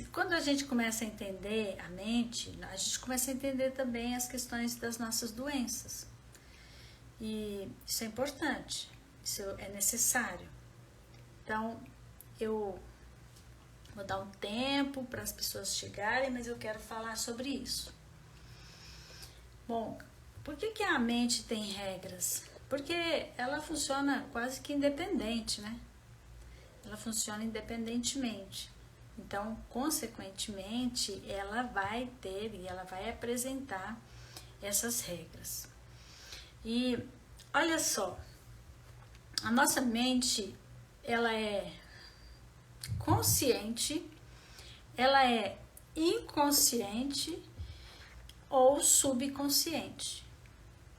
quando a gente começa a entender a mente, a gente começa a entender também as questões das nossas doenças. E isso é importante, isso é necessário. Então, eu vou dar um tempo para as pessoas chegarem, mas eu quero falar sobre isso. Bom, por que a mente tem regras? Porque ela funciona quase que independente, né? Ela funciona independentemente. Então, consequentemente, ela vai ter e ela vai apresentar essas regras. E olha só, a nossa mente, ela é consciente, ela é inconsciente ou subconsciente.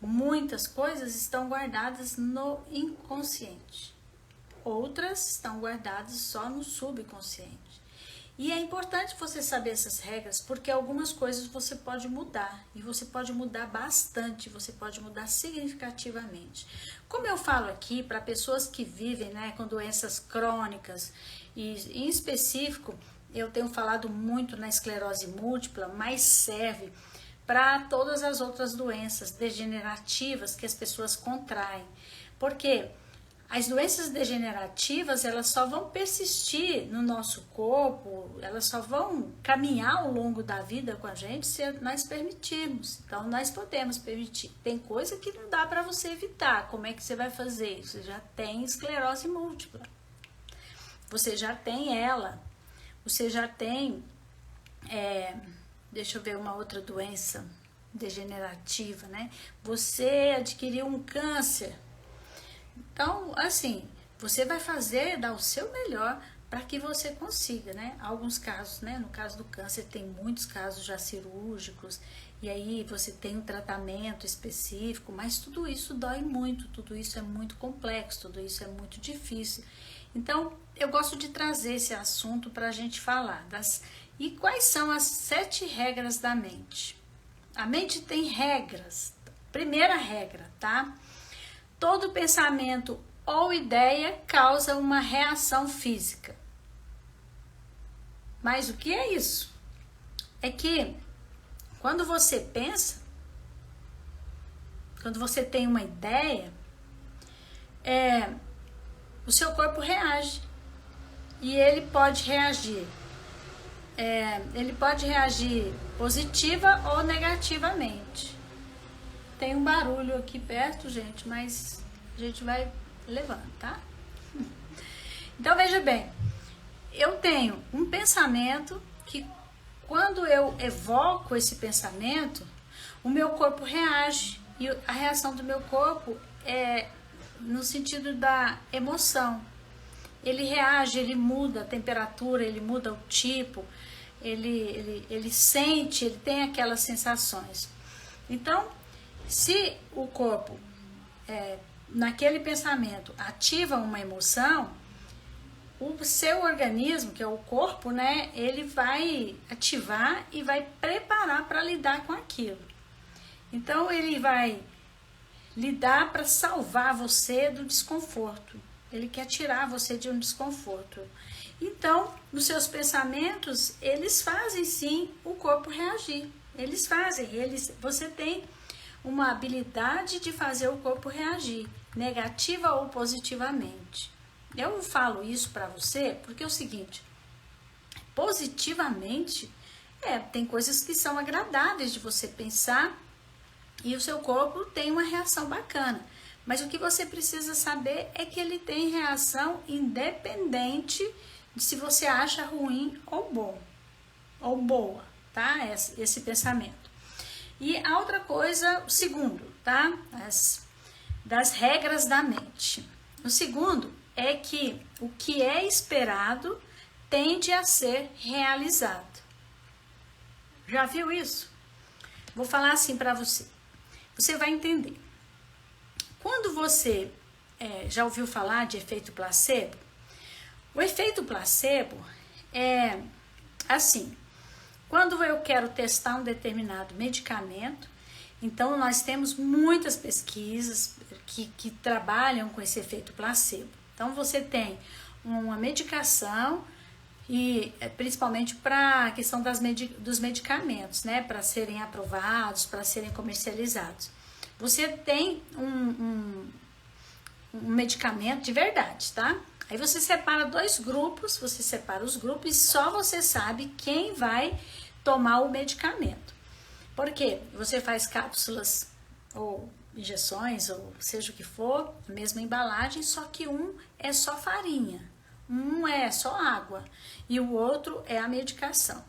Muitas coisas estão guardadas no inconsciente, outras estão guardadas só no subconsciente. E é importante você saber essas regras, porque algumas coisas você pode mudar, e você pode mudar bastante, você pode mudar significativamente. Como eu falo aqui, para pessoas que vivem, né, com doenças crônicas, e em específico, eu tenho falado muito na esclerose múltipla, mas serve para todas as outras doenças degenerativas que as pessoas contraem. Porque as doenças degenerativas, elas só vão persistir no nosso corpo, elas só vão caminhar ao longo da vida com a gente se nós permitirmos. Então, nós podemos permitir. Tem coisa que não dá para você evitar. Como é que você vai fazer? Você já tem esclerose múltipla. Você já tem ela. Você já tem, deixa eu ver uma outra doença degenerativa, né? Você adquiriu um câncer. Então, assim, você vai dar o seu melhor para que você consiga, né? Alguns casos, né? No caso do câncer, tem muitos casos já cirúrgicos, e aí você tem um tratamento específico, mas tudo isso dói muito, tudo isso é muito complexo, tudo isso é muito difícil. Então, eu gosto de trazer esse assunto para a gente falar. E quais são as 7 regras da mente? A mente tem regras. Primeira regra, tá? Todo pensamento ou ideia causa uma reação física. Mas o que é isso? É que quando você pensa, quando você tem uma ideia, o seu corpo reage. E ele pode reagir. Ele pode reagir positiva ou negativamente. Tem um barulho aqui perto, gente, mas a gente vai levando, tá? Então, veja bem, eu tenho um pensamento que, quando eu evoco esse pensamento, o meu corpo reage. E a reação do meu corpo é no sentido da emoção. Ele reage, ele muda a temperatura, ele muda o tipo, ele sente, ele tem aquelas sensações. Então, se o corpo, naquele pensamento, ativa uma emoção, o seu organismo, que é o corpo, né, ele vai ativar e vai preparar para lidar com aquilo. Então, ele vai lidar para salvar você do desconforto. Ele quer tirar você de um desconforto. Então, nos seus pensamentos, eles fazem sim o corpo reagir. Eles fazem, você tem uma habilidade de fazer o corpo reagir, negativa ou positivamente. Eu falo isso para você porque é o seguinte, positivamente, tem coisas que são agradáveis de você pensar e o seu corpo tem uma reação bacana. Mas o que você precisa saber é que ele tem reação independente de se você acha ruim ou bom, ou boa, tá? Esse pensamento. E a outra coisa, o segundo, tá? Das regras da mente. O segundo é que o que é esperado tende a ser realizado. Já viu isso? Vou falar assim para você. Você vai entender. Quando você já ouviu falar de efeito placebo, o efeito placebo é assim, quando eu quero testar um determinado medicamento, então nós temos muitas pesquisas que trabalham com esse efeito placebo. Então você tem uma medicação e principalmente para a questão dos medicamentos, né, para serem aprovados, para serem comercializados. Você tem um medicamento de verdade, tá? Aí você separa dois grupos, você separa os grupos e só você sabe quem vai tomar o medicamento. Por quê? Você faz cápsulas ou injeções, ou seja o que for, a mesma embalagem, só que um é só farinha, um é só água e o outro é a medicação.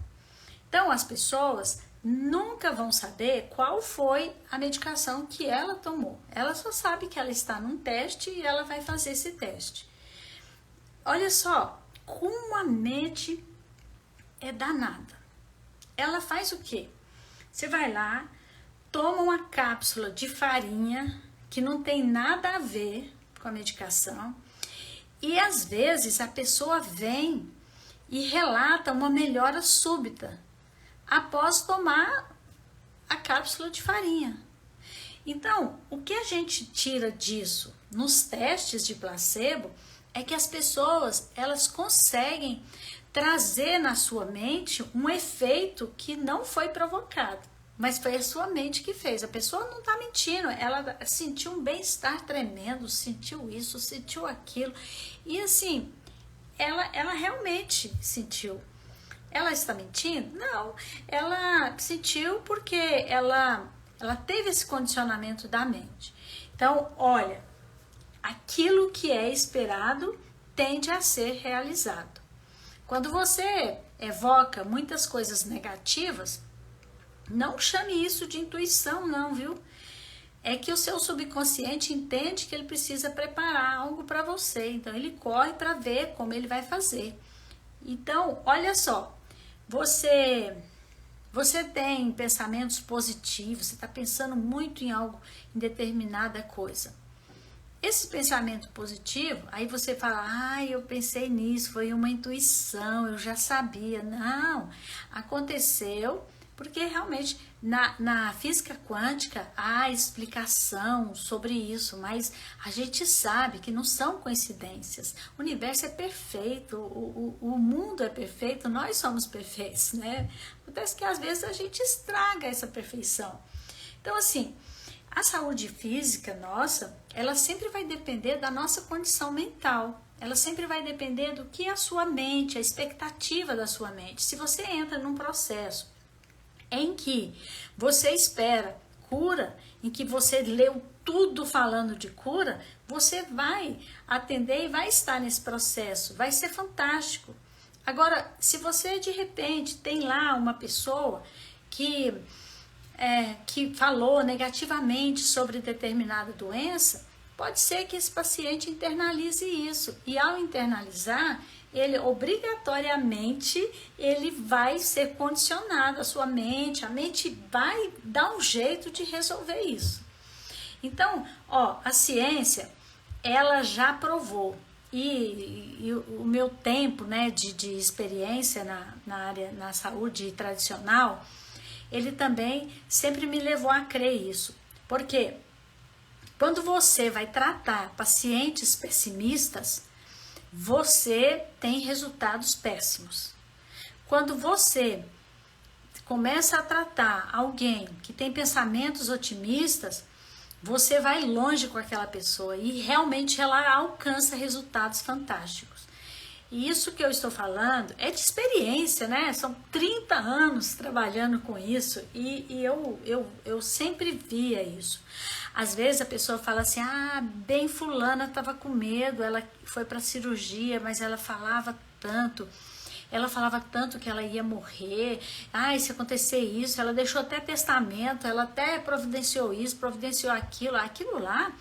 Então, as pessoas nunca vão saber qual foi a medicação que ela tomou. Ela só sabe que ela está num teste e ela vai fazer esse teste. Olha só, como a mente é danada. Ela faz o quê? Você vai lá, toma uma cápsula de farinha que não tem nada a ver com a medicação e às vezes a pessoa vem e relata uma melhora súbita após tomar a cápsula de farinha. Então, o que a gente tira disso nos testes de placebo é que as pessoas, elas conseguem trazer na sua mente um efeito que não foi provocado, mas foi a sua mente que fez. A pessoa não está mentindo, ela sentiu um bem-estar tremendo, sentiu isso, sentiu aquilo, e assim, ela realmente sentiu. Ela está mentindo? Não, ela sentiu porque ela teve esse condicionamento da mente. Então, olha, aquilo que é esperado tende a ser realizado. Quando você evoca muitas coisas negativas, não chame isso de intuição, não, viu? É que o seu subconsciente entende que ele precisa preparar algo para você, então ele corre para ver como ele vai fazer. Então, olha só, você tem pensamentos positivos, você está pensando muito em algo, em determinada coisa. Esse pensamento positivo, aí você fala, eu pensei nisso, foi uma intuição, eu já sabia. Não, aconteceu porque realmente na física quântica há explicação sobre isso, mas a gente sabe que não são coincidências. O universo é perfeito, o mundo é perfeito, nós somos perfeitos, né? Acontece que às vezes a gente estraga essa perfeição. Então, assim, a saúde física nossa, ela sempre vai depender da nossa condição mental. Ela sempre vai depender do que a sua mente, a expectativa da sua mente. Se você entra num processo em que você espera cura, em que você leu tudo falando de cura, você vai atender e vai estar nesse processo, vai ser fantástico. Agora, se você de repente tem lá uma pessoa que falou negativamente sobre determinada doença, pode ser que esse paciente internalize isso, e ao internalizar, ele obrigatoriamente ele vai ser condicionado, a mente vai dar um jeito de resolver isso. Então, a ciência, ela já provou, e o meu tempo, né, de experiência na área, na saúde tradicional, ele também sempre me levou a crer isso. Porque quando você vai tratar pacientes pessimistas, você tem resultados péssimos. Quando você começa a tratar alguém que tem pensamentos otimistas, você vai longe com aquela pessoa e realmente ela alcança resultados fantásticos. E isso que eu estou falando é de experiência, né? São 30 anos trabalhando com isso e eu sempre via isso. Às vezes a pessoa fala assim, bem fulana estava com medo, ela foi para cirurgia, mas ela falava tanto que ela ia morrer, se acontecer isso, ela deixou até testamento, ela até providenciou isso, providenciou aquilo lá,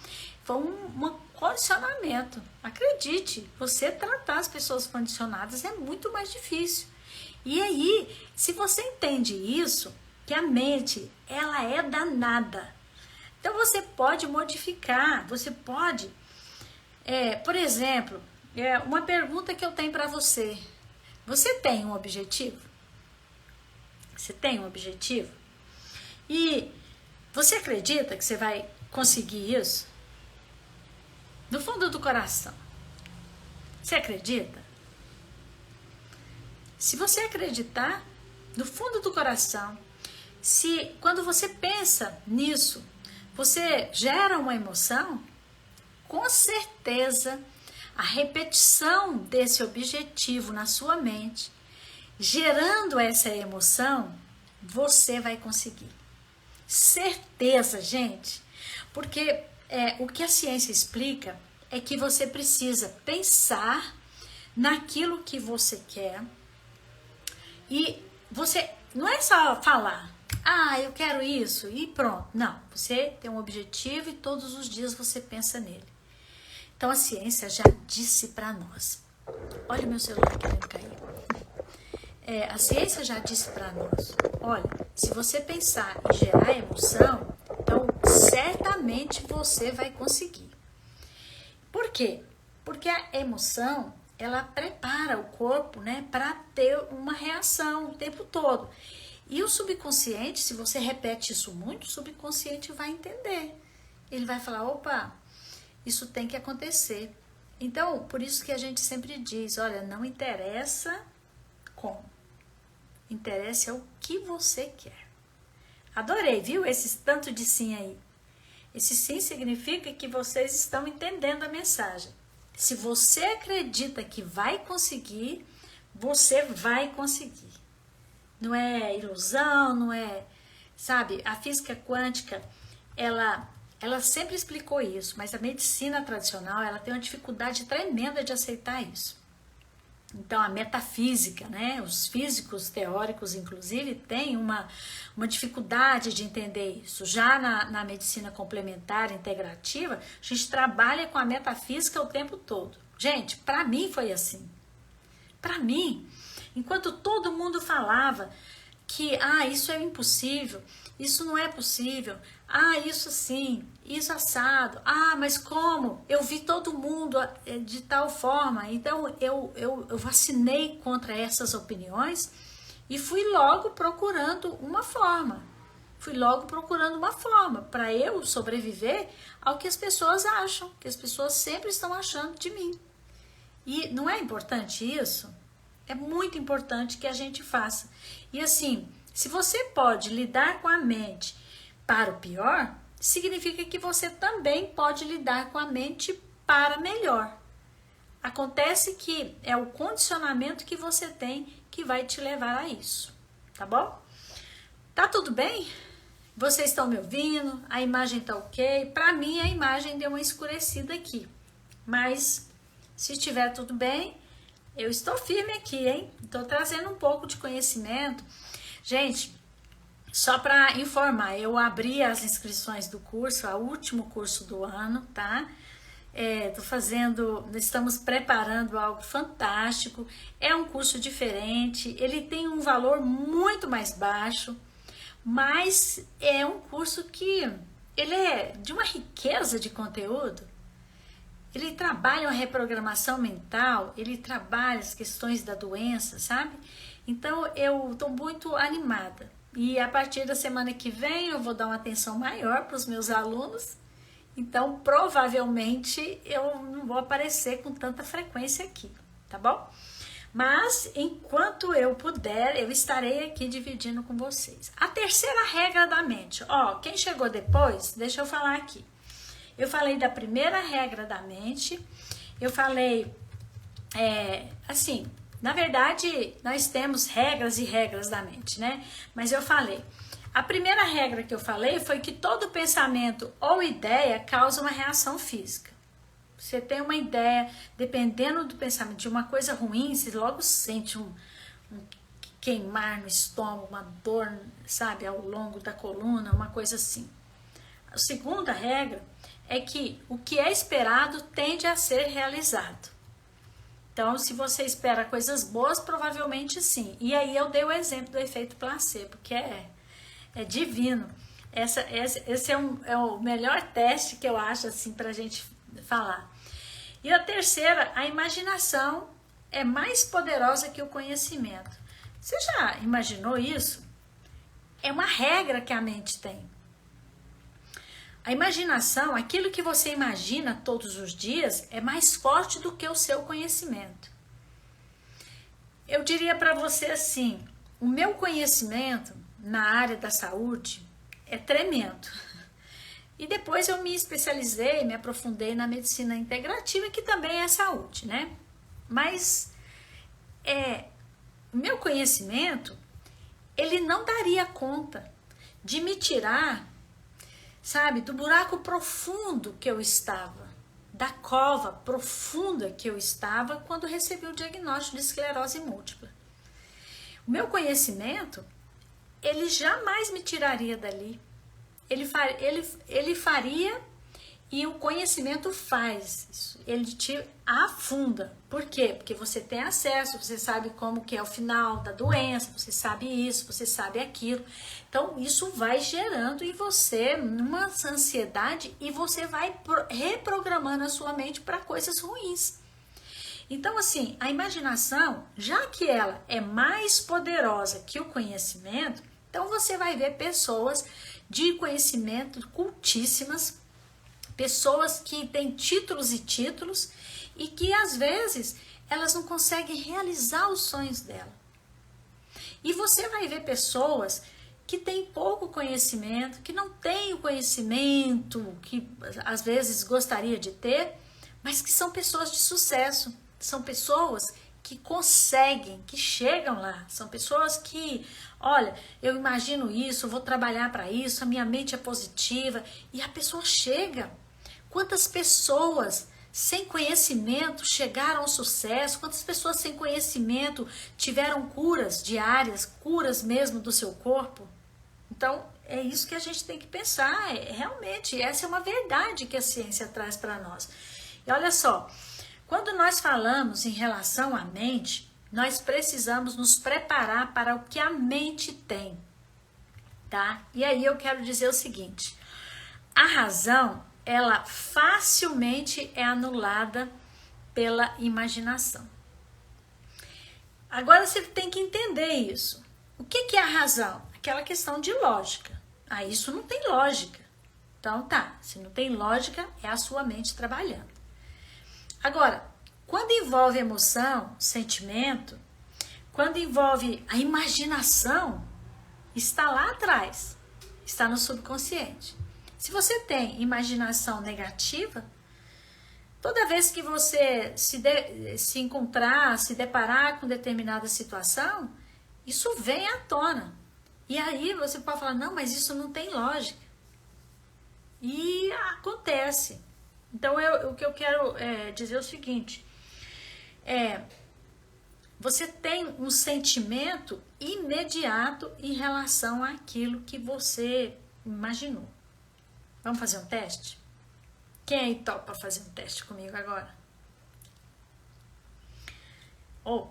foi um condicionamento. Acredite, você tratar as pessoas condicionadas é muito mais difícil. E aí, se você entende isso, que a mente, ela é danada, então você pode modificar, você pode, por exemplo, uma pergunta que eu tenho para você. Você tem um objetivo? Você tem um objetivo? E você acredita que você vai conseguir isso? Do fundo do coração. Você acredita? Se você acreditar no fundo do coração, se quando você pensa nisso, você gera uma emoção, com certeza a repetição desse objetivo na sua mente, gerando essa emoção, você vai conseguir. Certeza, gente, porque o que a ciência explica é que você precisa pensar naquilo que você quer e você não é só falar, eu quero isso e pronto. Não, você tem um objetivo e todos os dias você pensa nele. Então a ciência já disse para nós. Olha o meu celular querendo cair. A ciência já disse para nós, olha, se você pensar em gerar emoção, então certamente você vai conseguir. Por quê? Porque a emoção, ela prepara o corpo, né, para ter uma reação o tempo todo. E o subconsciente, se você repete isso muito, o subconsciente vai entender. Ele vai falar, opa, isso tem que acontecer. Então, por isso que a gente sempre diz, olha, não interessa como. Interessa o que você quer. Adorei, viu? Esse tanto de sim aí. Esse sim significa que vocês estão entendendo a mensagem. Se você acredita que vai conseguir, você vai conseguir. Não é ilusão, não é... Sabe, a física quântica, ela sempre explicou isso, mas a medicina tradicional, ela tem uma dificuldade tremenda de aceitar isso. Então, a metafísica, né? Os físicos teóricos, inclusive, têm uma dificuldade de entender isso. Já na medicina complementar integrativa, a gente trabalha com a metafísica o tempo todo. Gente, para mim foi assim. Para mim, enquanto todo mundo falava que isso é impossível, isso não é possível, isso sim, isso assado, mas como? Eu vi todo mundo de tal forma, então eu vacinei contra essas opiniões e fui logo procurando uma forma. Para eu sobreviver ao que as pessoas acham, que as pessoas sempre estão achando de mim. E não é importante isso? É muito importante que a gente faça. E assim, se você pode lidar com a mente para o pior, significa que você também pode lidar com a mente para melhor. Acontece que é o condicionamento que você tem que vai te levar a isso, tá bom? Tá tudo bem? Vocês estão me ouvindo? A imagem tá ok? Para mim a imagem deu uma escurecida aqui, mas se estiver tudo bem, eu estou firme aqui, hein? Estou trazendo um pouco de conhecimento. Gente, só para informar, eu abri as inscrições do curso, o último curso do ano, tá? Estamos preparando algo fantástico. É um curso diferente, ele tem um valor muito mais baixo, mas é um curso que ele é de uma riqueza de conteúdo. Ele trabalha a reprogramação mental, ele trabalha as questões da doença, sabe? Então, eu estou muito animada. E a partir da semana que vem, eu vou dar uma atenção maior para os meus alunos. Então, provavelmente, eu não vou aparecer com tanta frequência aqui, tá bom? Mas, enquanto eu puder, eu estarei aqui dividindo com vocês. A terceira regra da mente. Quem chegou depois, deixa eu falar aqui. Eu falei da primeira regra da mente, eu falei, na verdade, nós temos regras e regras da mente, né? Mas eu falei, a primeira regra que eu falei foi que todo pensamento ou ideia causa uma reação física. Você tem uma ideia, dependendo do pensamento, de uma coisa ruim, você logo sente um queimar no estômago, uma dor, sabe, ao longo da coluna, uma coisa assim. A segunda regra é que o que é esperado tende a ser realizado. Então, se você espera coisas boas, provavelmente sim. E aí eu dei o exemplo do efeito placebo, que é divino. Esse é o melhor teste que eu acho assim para a gente falar. E a terceira, a imaginação é mais poderosa que o conhecimento. Você já imaginou isso? É uma regra que a mente tem. A imaginação, aquilo que você imagina todos os dias, é mais forte do que o seu conhecimento. Eu diria para você assim, o meu conhecimento na área da saúde é tremendo. E depois eu me especializei, me aprofundei na medicina integrativa, que também é saúde, né? Mas o meu conhecimento, ele não daria conta de me tirar, sabe, do buraco profundo que eu estava, da cova profunda que eu estava quando recebi o diagnóstico de esclerose múltipla. O meu conhecimento, ele jamais me tiraria dali. Ele faria, e o conhecimento faz isso. Ele te afunda. Por quê? Porque você tem acesso, você sabe como que é o final da doença, você sabe isso, você sabe aquilo. Então, isso vai gerando em você uma ansiedade e você vai reprogramando a sua mente para coisas ruins. Então, assim, a imaginação, já que ela é mais poderosa que o conhecimento, então você vai ver pessoas de conhecimento cultíssimas, pessoas que têm títulos e títulos e que às vezes elas não conseguem realizar os sonhos dela. E você vai ver pessoas que têm pouco conhecimento, que não têm o conhecimento que às vezes gostaria de ter, mas que são pessoas de sucesso, são pessoas que conseguem, que chegam lá, são pessoas que, olha, eu imagino isso, vou trabalhar para isso, a minha mente é positiva, e a pessoa chega. Quantas pessoas sem conhecimento chegaram ao sucesso? Quantas pessoas sem conhecimento tiveram curas diárias, curas mesmo do seu corpo? Então, é isso que a gente tem que pensar. Realmente, essa é uma verdade que a ciência traz para nós. E olha só, quando nós falamos em relação à mente, nós precisamos nos preparar para o que a mente tem, tá? E aí eu quero dizer o seguinte, a razão, ela facilmente é anulada pela imaginação. Agora você tem que entender isso. O que é a razão? Aquela questão de lógica. Ah, isso não tem lógica. Então tá, se não tem lógica, é a sua mente trabalhando. Agora, quando envolve emoção, sentimento, quando envolve a imaginação, está lá atrás, está no subconsciente. Se você tem imaginação negativa, toda vez que você se encontrar, se deparar com determinada situação, isso vem à tona. E aí você pode falar, não, mas isso não tem lógica. E acontece. Então, o que eu quero dizer é o seguinte, você tem um sentimento imediato em relação àquilo que você imaginou. Vamos fazer um teste? Quem aí topa fazer um teste comigo agora?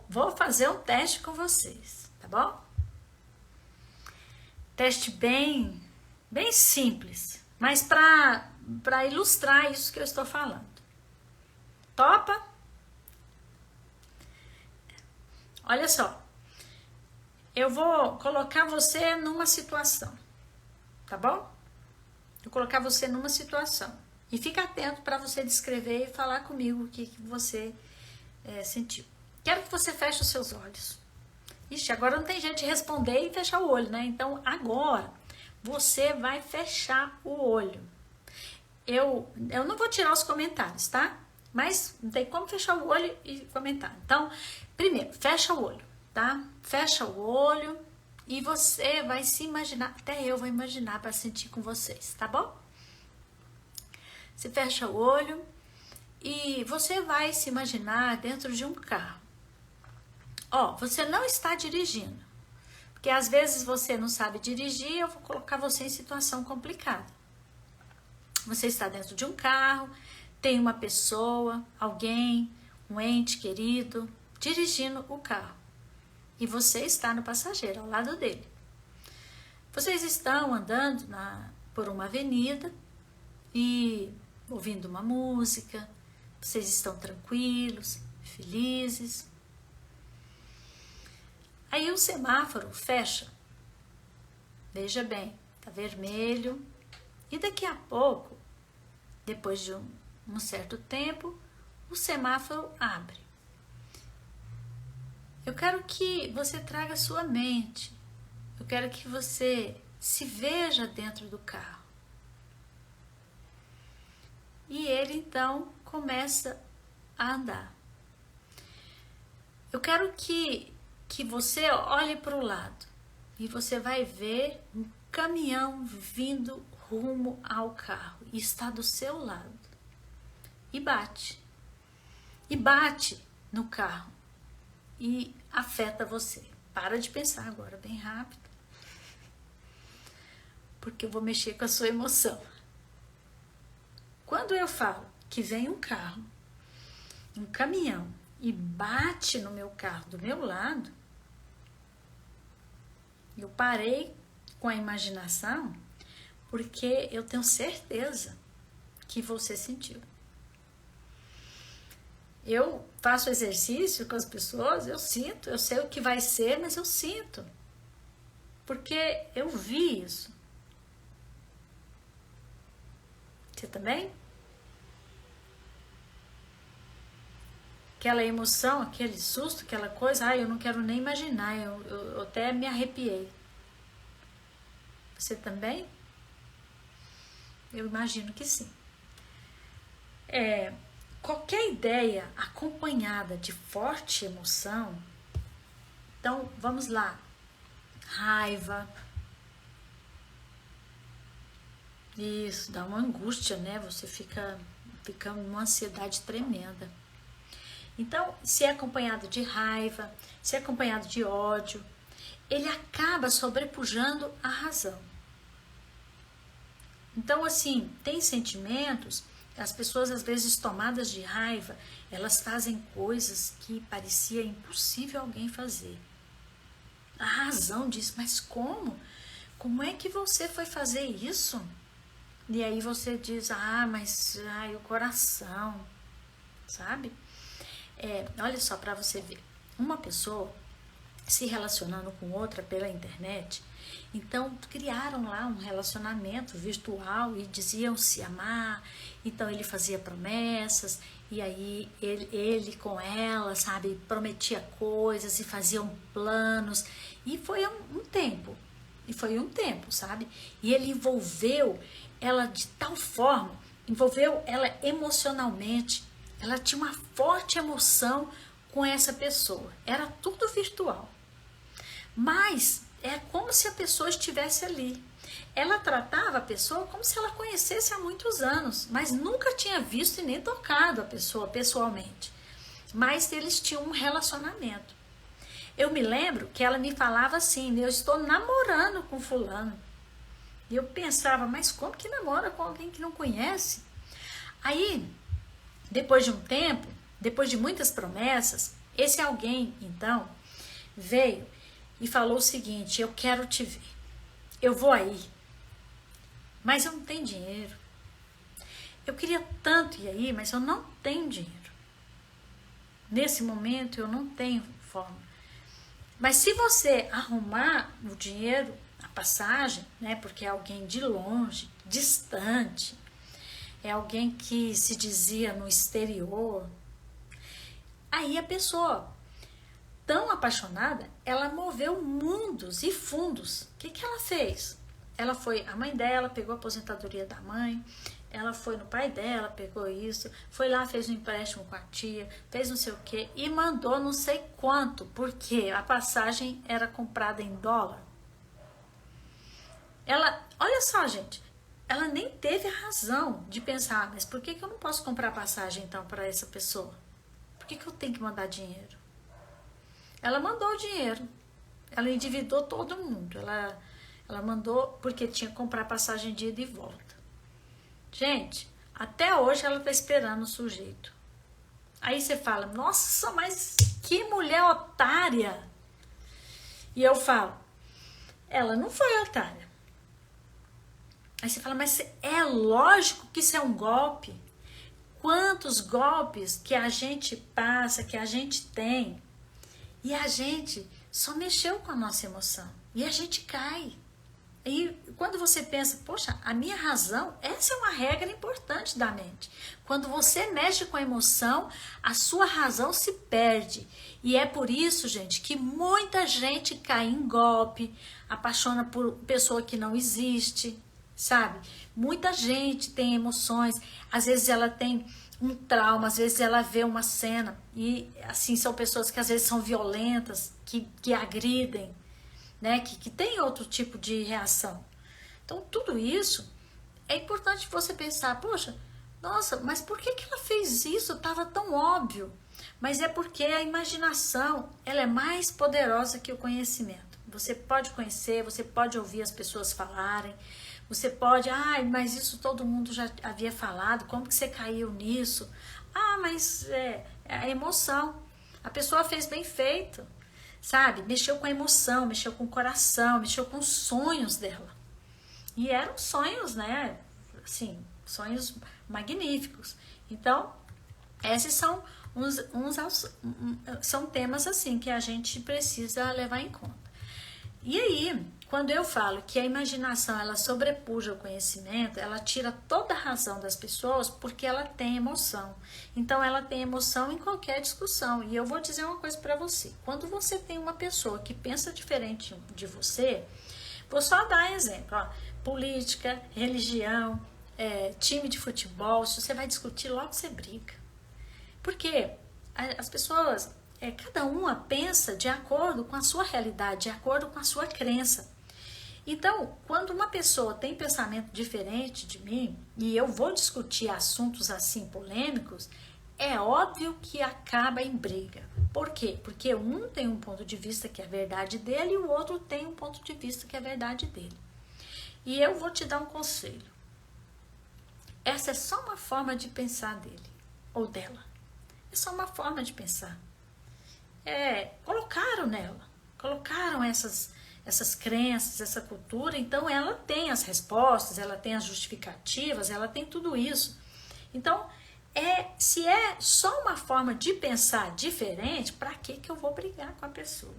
Vou fazer um teste com vocês, tá bom? Teste bem simples, mas para ilustrar isso que eu estou falando. Topa? Olha só, eu vou colocar você numa situação, tá bom? Vou colocar você numa situação. E fica atento para você descrever e falar comigo o que você sentiu. Quero que você feche os seus olhos. Ixi, agora não tem jeito de responder e fechar o olho, né? Então, agora, você vai fechar o olho. Eu não vou tirar os comentários, tá? Mas não tem como fechar o olho e comentar. Então, primeiro, fecha o olho, tá? Fecha o olho e você vai se imaginar, até eu vou imaginar para sentir com vocês, tá bom? Você fecha o olho e você vai se imaginar dentro de um carro. Você não está dirigindo, porque às vezes você não sabe dirigir, eu vou colocar você em situação complicada. Você está dentro de um carro, tem uma pessoa, alguém, um ente querido, dirigindo o carro. E você está no passageiro, ao lado dele. Vocês estão andando por uma avenida e ouvindo uma música, vocês estão tranquilos, felizes. Aí o semáforo fecha. Veja bem, tá vermelho. E daqui a pouco, depois de um certo tempo, o semáforo abre. Eu quero que você traga a sua mente. Eu quero que você se veja dentro do carro. E ele então começa a andar. Eu quero que você olhe para o lado e você vai ver um caminhão vindo rumo ao carro e está do seu lado. E bate no carro e afeta você. Para de pensar agora, bem rápido, porque eu vou mexer com a sua emoção. Quando eu falo que vem um carro, um caminhão, e bate no meu carro do meu lado, eu parei com a imaginação, porque eu tenho certeza que você sentiu. Eu faço exercício com as pessoas, eu sinto, eu sei o que vai ser, mas eu sinto. Porque eu vi isso. Você também? Aquela emoção, aquele susto, aquela coisa, eu não quero nem imaginar, eu até me arrepiei. Você também? Eu imagino que sim. Qualquer ideia acompanhada de forte emoção, então vamos lá, raiva, isso dá uma angústia, né? Você fica numa ansiedade tremenda. Então, se é acompanhado de raiva, se é acompanhado de ódio, ele acaba sobrepujando a razão. Então, assim, tem sentimentos. As pessoas, às vezes, tomadas de raiva, elas fazem coisas que parecia impossível alguém fazer. A razão diz, mas como? Como é que você foi fazer isso? E aí você diz, mas o coração, sabe? Olha só, para você ver, uma pessoa se relacionando com outra pela internet, então criaram lá um relacionamento virtual e diziam se amar, então ele fazia promessas, e aí ele com ela, sabe, prometia coisas e faziam planos, e foi um tempo, sabe, e ele envolveu ela de tal forma, envolveu ela emocionalmente, ela tinha uma forte emoção com essa pessoa, era tudo virtual. Mas é como se a pessoa estivesse ali. Ela tratava a pessoa como se ela conhecesse há muitos anos, mas nunca tinha visto e nem tocado a pessoa pessoalmente. Mas eles tinham um relacionamento. Eu me lembro que ela me falava assim, eu estou namorando com fulano. E eu pensava, mas como que namora com alguém que não conhece? Aí, depois de um tempo, depois de muitas promessas, esse alguém, então, veio e falou o seguinte, eu quero te ver, eu vou aí, mas eu não tenho dinheiro. Eu queria tanto ir aí, mas eu não tenho dinheiro. Nesse momento eu não tenho forma. Mas se você arrumar o dinheiro, a passagem, né, porque é alguém de longe, distante, é alguém que se dizia no exterior, aí a pessoa tão apaixonada, ela moveu mundos e fundos. O que ela fez? A mãe dela pegou a aposentadoria da mãe, ela foi no pai dela, pegou isso, foi lá, fez um empréstimo com a tia, fez não sei o que e mandou não sei quanto, porque a passagem era comprada em dólar. Olha só, gente, ela nem teve a razão de pensar, mas por que eu não posso comprar passagem então para essa pessoa? Por que eu tenho que mandar dinheiro? Ela mandou o dinheiro, ela endividou todo mundo, ela mandou porque tinha que comprar passagem de ida e volta. Gente, até hoje ela tá esperando o sujeito. Aí você fala, nossa, mas que mulher otária. E eu falo, ela não foi otária. Aí você fala, mas é lógico que isso é um golpe. Quantos golpes que a gente passa, que a gente tem, e a gente só mexeu com a nossa emoção. E a gente cai. E quando você pensa, poxa, a minha razão, essa é uma regra importante da mente. Quando você mexe com a emoção, a sua razão se perde. E é por isso, gente, que muita gente cai em golpe, apaixona por pessoa que não existe, sabe? Muita gente tem emoções, às vezes ela tem um trauma, às vezes ela vê uma cena e assim são pessoas que às vezes são violentas, que agridem, né? Que tem outro tipo de reação. Então tudo isso é importante você pensar, poxa, nossa, mas por que ela fez isso? Estava tão óbvio. Mas é porque a imaginação, ela é mais poderosa que o conhecimento. Você pode conhecer, você pode ouvir as pessoas falarem, você pode, mas isso todo mundo já havia falado, como que você caiu nisso? Mas é a emoção. A pessoa fez bem feito, sabe? Mexeu com a emoção, mexeu com o coração, mexeu com os sonhos dela. E eram sonhos, né? Assim, sonhos magníficos. Então, esses são são temas assim que a gente precisa levar em conta. E aí, quando eu falo que a imaginação ela sobrepuja o conhecimento, ela tira toda a razão das pessoas porque ela tem emoção. Então ela tem emoção em qualquer discussão. E eu vou dizer uma coisa para você. Quando você tem uma pessoa que pensa diferente de você, vou só dar um exemplo, ó, política, religião, time de futebol, se você vai discutir, logo você briga. Porque as pessoas, cada uma pensa de acordo com a sua realidade, de acordo com a sua crença. Então, quando uma pessoa tem pensamento diferente de mim, e eu vou discutir assuntos assim polêmicos, é óbvio que acaba em briga. Por quê? Porque um tem um ponto de vista que é a verdade dele e o outro tem um ponto de vista que é a verdade dele. E eu vou te dar um conselho. Essa é só uma forma de pensar dele ou dela. É só uma forma de pensar. Colocaram essas crenças, essa cultura, então ela tem as respostas, ela tem as justificativas, ela tem tudo isso. Então, se é só uma forma de pensar diferente, para que eu vou brigar com a pessoa?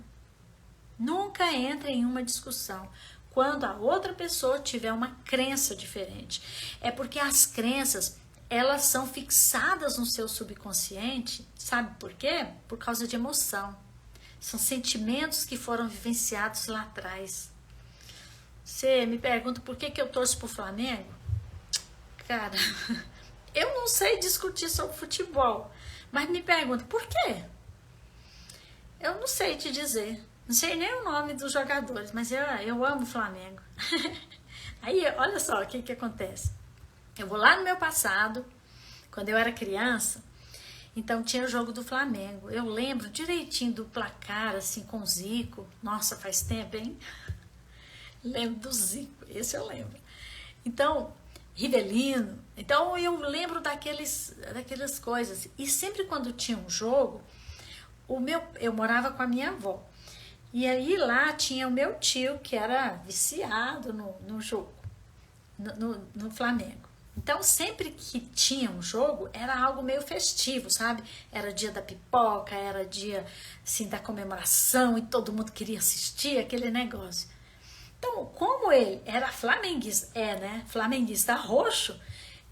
Nunca entre em uma discussão quando a outra pessoa tiver uma crença diferente. É porque as crenças, elas são fixadas no seu subconsciente, sabe por quê? Por causa de emoção. São sentimentos que foram vivenciados lá atrás. Você me pergunta por que eu torço pro Flamengo? Cara, eu não sei discutir sobre futebol, mas me pergunta por quê? Eu não sei te dizer. Não sei nem o nome dos jogadores, mas eu amo o Flamengo. Aí, olha só o que acontece. Eu vou lá no meu passado, quando eu era criança, então tinha o jogo do Flamengo. Eu lembro direitinho do placar, assim, com o Zico. Nossa, faz tempo, hein? Lembro do Zico, esse eu lembro. Então, Rivelino. Então, eu lembro daquelas coisas. E sempre quando tinha um jogo, eu morava com a minha avó. E aí lá tinha o meu tio, que era viciado no jogo, no Flamengo. Então, sempre que tinha um jogo, era algo meio festivo, sabe? Era dia da pipoca, era dia, assim, da comemoração e todo mundo queria assistir aquele negócio. Então, como ele era flamenguista, flamenguista roxo,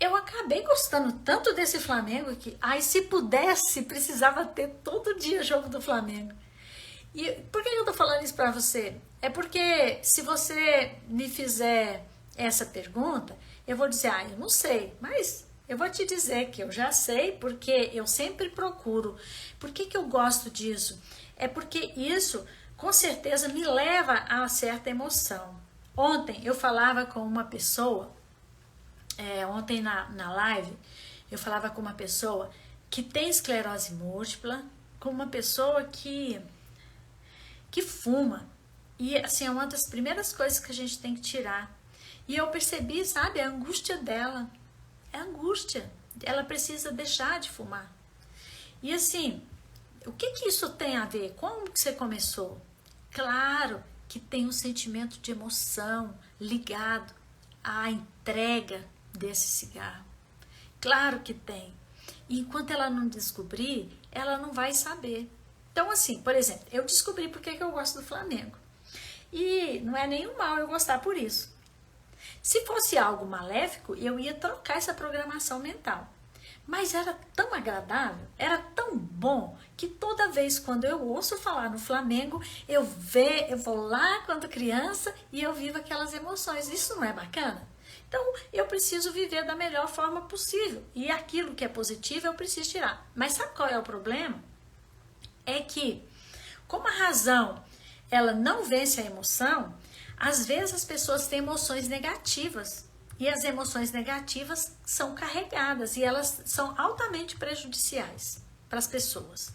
eu acabei gostando tanto desse Flamengo que, se pudesse, precisava ter todo dia jogo do Flamengo. E por que eu tô falando isso pra você? É porque se você me fizer essa pergunta, eu vou dizer, eu não sei, mas eu vou te dizer que eu já sei, porque eu sempre procuro. Por que eu gosto disso? É porque isso, com certeza, me leva a certa emoção. Ontem eu falava com uma pessoa, ontem na live, eu falava com uma pessoa que tem esclerose múltipla, com uma pessoa que fuma. E assim, é uma das primeiras coisas que a gente tem que tirar. E eu percebi, sabe, a angústia dela. É angústia. Ela precisa deixar de fumar. E assim, o que isso tem a ver? Como que você começou? Claro que tem um sentimento de emoção ligado à entrega desse cigarro. Claro que tem. E enquanto ela não descobrir, ela não vai saber. Então, assim, por exemplo, eu descobri por que eu gosto do Flamengo. E não é nenhum mal eu gostar por isso. Se fosse algo maléfico, eu ia trocar essa programação mental. Mas era tão agradável, era tão bom, que toda vez quando eu ouço falar no Flamengo, eu vou lá quando criança e eu vivo aquelas emoções. Isso não é bacana? Então, eu preciso viver da melhor forma possível. E aquilo que é positivo, eu preciso tirar. Mas sabe qual é o problema? É que, como a razão, ela não vence a emoção, às vezes as pessoas têm emoções negativas. E as emoções negativas são carregadas e elas são altamente prejudiciais para as pessoas,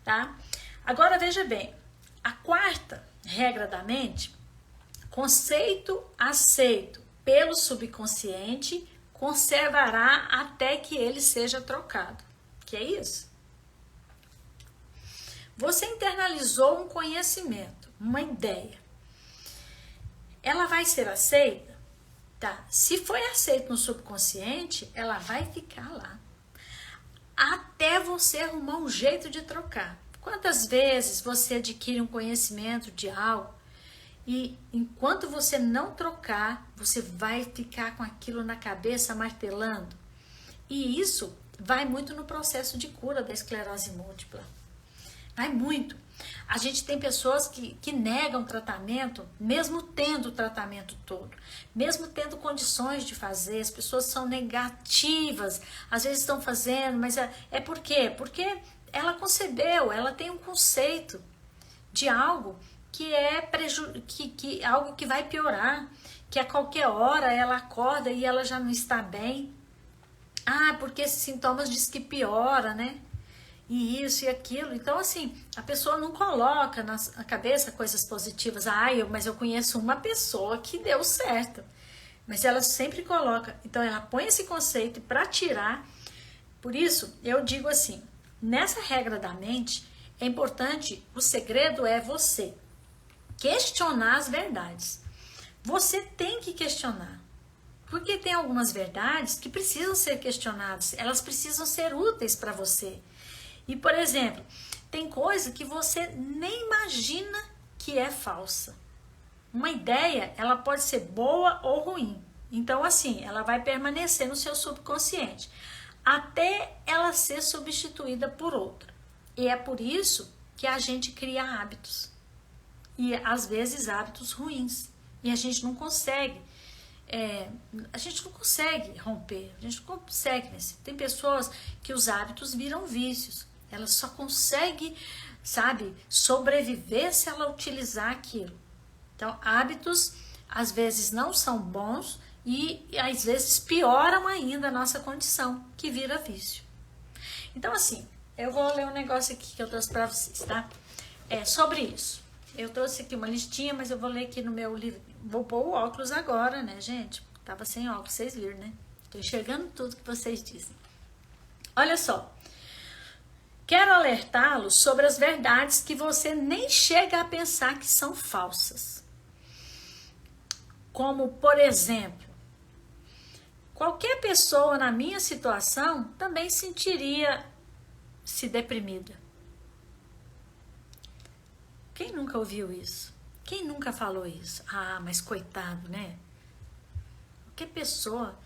tá? Agora veja bem, a quarta regra da mente, conceito aceito pelo subconsciente conservará até que ele seja trocado. Que é isso? Você internalizou um conhecimento, uma ideia. Ela vai ser aceita? Tá. Se foi aceito no subconsciente, ela vai ficar lá. Até você arrumar um jeito de trocar. Quantas vezes você adquire um conhecimento de algo e enquanto você não trocar, você vai ficar com aquilo na cabeça martelando? E isso vai muito no processo de cura da esclerose múltipla. Vai muito. A gente tem pessoas que negam tratamento, mesmo tendo o tratamento todo, mesmo tendo condições de fazer. As pessoas são negativas, às vezes estão fazendo, mas é por quê? Porque ela concebeu, ela tem um conceito de algo que é algo que vai piorar, que a qualquer hora ela acorda e ela já não está bem. Ah, porque esses sintomas diz que piora, né? E isso e aquilo. Então, assim, a pessoa não coloca na cabeça coisas positivas. Mas eu conheço uma pessoa que deu certo. Mas ela sempre coloca. Então, ela põe esse conceito para tirar. Por isso, eu digo assim, nessa regra da mente, é importante, o segredo é você questionar as verdades. Você tem que questionar. Porque tem algumas verdades que precisam ser questionadas. Elas precisam ser úteis para você. E, por exemplo, tem coisa que você nem imagina que é falsa. Uma ideia, ela pode ser boa ou ruim. Então, assim, ela vai permanecer no seu subconsciente até ela ser substituída por outra. E é por isso que a gente cria hábitos. E, às vezes, hábitos ruins. E a gente não consegue. A gente não consegue romper. A gente não consegue. Tem pessoas que os hábitos viram vícios. Ela só consegue, sobreviver se ela utilizar aquilo. Então, hábitos, às vezes, não são bons e, às vezes, pioram ainda a nossa condição, que vira vício. Então, assim, eu vou ler um negócio aqui que eu trouxe para vocês, tá? Sobre isso. Eu trouxe aqui uma listinha, mas eu vou ler aqui no meu livro. Vou pôr o óculos agora, né, gente? Tava sem óculos, vocês viram, né? Tô enxergando tudo que vocês dizem. Olha só. Quero alertá-los sobre as verdades que você nem chega a pensar que são falsas. Como, por exemplo, qualquer pessoa na minha situação também sentiria-se deprimida. Quem nunca ouviu isso? Quem nunca falou isso? Ah, mas coitado, né? Qualquer pessoa.